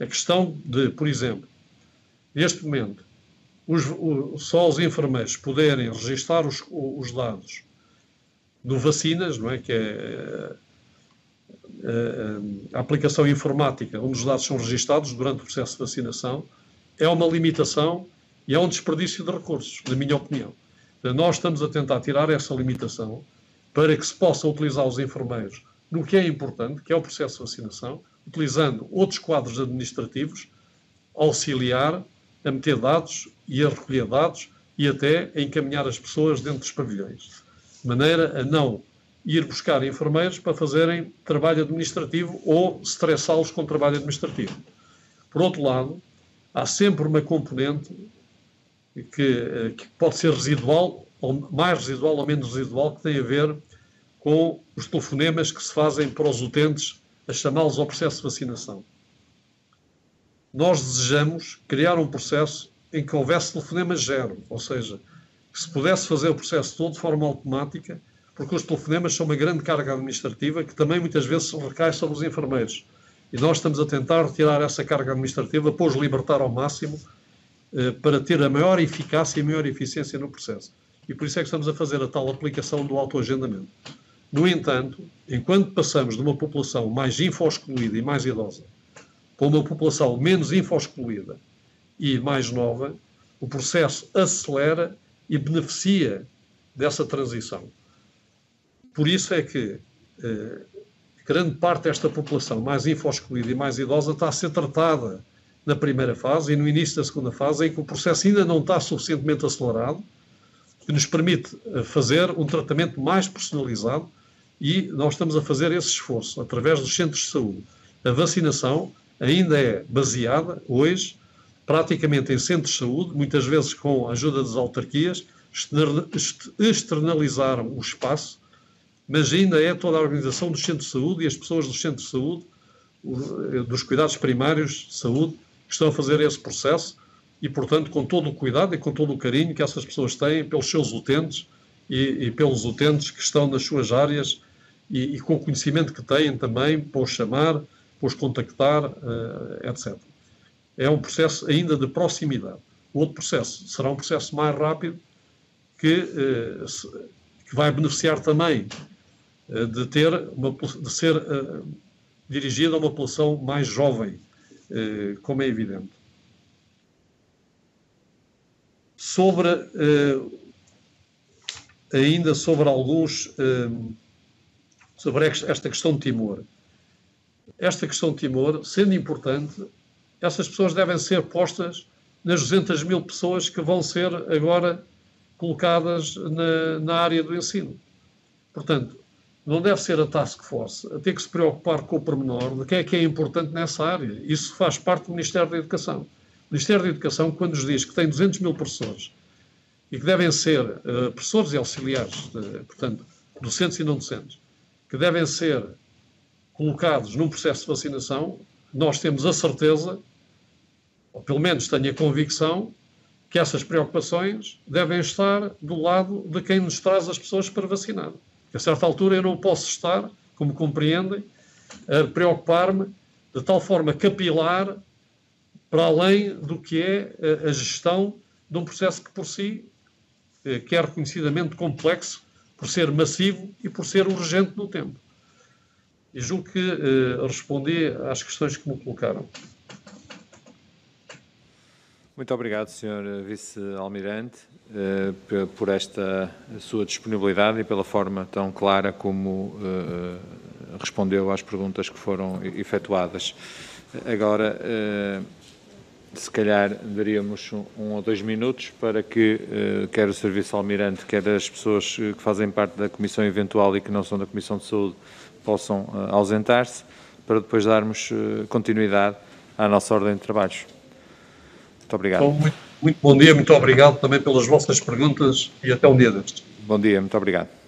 C: A questão de, por exemplo, neste momento, só os enfermeiros poderem registar os dados do vacinas, não é? Que é a aplicação informática onde os dados são registados durante o processo de vacinação, é uma limitação e é um desperdício de recursos, na minha opinião. Nós estamos a tentar tirar essa limitação para que se possa utilizar os enfermeiros no que é importante, que é o processo de vacinação, utilizando outros quadros administrativos, auxiliar a meter dados e a recolher dados e até a encaminhar as pessoas dentro dos pavilhões, de maneira a não ir buscar enfermeiros para fazerem trabalho administrativo ou estressá-los com trabalho administrativo. Por outro lado, há sempre uma componente que pode ser residual, ou mais residual ou menos residual, que tem a ver com os telefonemas que se fazem para os utentes a chamá-los ao processo de vacinação. Nós desejamos criar um processo em que houvesse telefonema zero, ou seja, que se pudesse fazer o processo todo de forma automática, porque os telefonemas são uma grande carga administrativa que também muitas vezes recai sobre os enfermeiros. E nós estamos a tentar retirar essa carga administrativa para os libertar ao máximo para ter a maior eficácia e a maior eficiência no processo. E por isso é que estamos a fazer a tal aplicação do autoagendamento. No entanto, enquanto passamos de uma população mais info-excluída e mais idosa para uma população menos info-excluída e mais nova, o processo acelera e beneficia dessa transição. Por isso é que grande parte desta população mais info-excluída e mais idosa está a ser tratada na primeira fase e no início da segunda fase, em que o processo ainda não está suficientemente acelerado, que nos permite fazer um tratamento mais personalizado e nós estamos a fazer esse esforço através dos centros de saúde. A vacinação ainda é baseada, hoje, praticamente em centros de saúde, muitas vezes com a ajuda das autarquias, externalizaram o espaço, mas ainda é toda a organização dos centros de saúde e as pessoas dos centros de saúde, dos cuidados primários de saúde, que estão a fazer esse processo e, portanto, com todo o cuidado e com todo o carinho que essas pessoas têm pelos seus utentes e pelos utentes que estão nas suas áreas e com o conhecimento que têm também para os chamar, para os contactar, etc. É um processo ainda de proximidade. O outro processo será um processo mais rápido que vai beneficiar também de ser dirigido a uma população mais jovem, como é evidente. Ainda sobre sobre esta questão de Timor. Esta questão de Timor, sendo importante, essas pessoas devem ser postas nas 200 mil pessoas que vão ser agora colocadas na área do ensino. Portanto, não deve ser a Task Force a ter que se preocupar com o pormenor de quem é importante nessa área. Isso faz parte do Ministério da Educação. O Ministério da Educação, quando nos diz que tem 200 mil professores e que devem ser professores e auxiliares, portanto, docentes e não docentes, que devem ser colocados num processo de vacinação, nós temos a certeza, ou pelo menos tenho a convicção, que essas preocupações devem estar do lado de quem nos traz as pessoas para vacinar. A certa altura eu não posso estar, como compreendem, a preocupar-me de tal forma capilar para além do que é a gestão de um processo que por si que é reconhecidamente complexo, por ser massivo e por ser urgente no tempo. E julgo que respondi às questões que me colocaram.
A: Muito obrigado, Sr. Vice-Almirante, por esta sua disponibilidade e pela forma tão clara como respondeu às perguntas que foram efetuadas. Agora, se calhar daríamos 1 ou 2 minutos para que quer o Sr. Vice-Almirante, quer as pessoas que fazem parte da Comissão Eventual e que não são da Comissão de Saúde possam ausentar-se, para depois darmos continuidade à nossa ordem de trabalhos. Muito obrigado.
C: Então, muito bom dia, muito obrigado também pelas vossas perguntas e até um dia destes.
A: Bom dia, muito obrigado.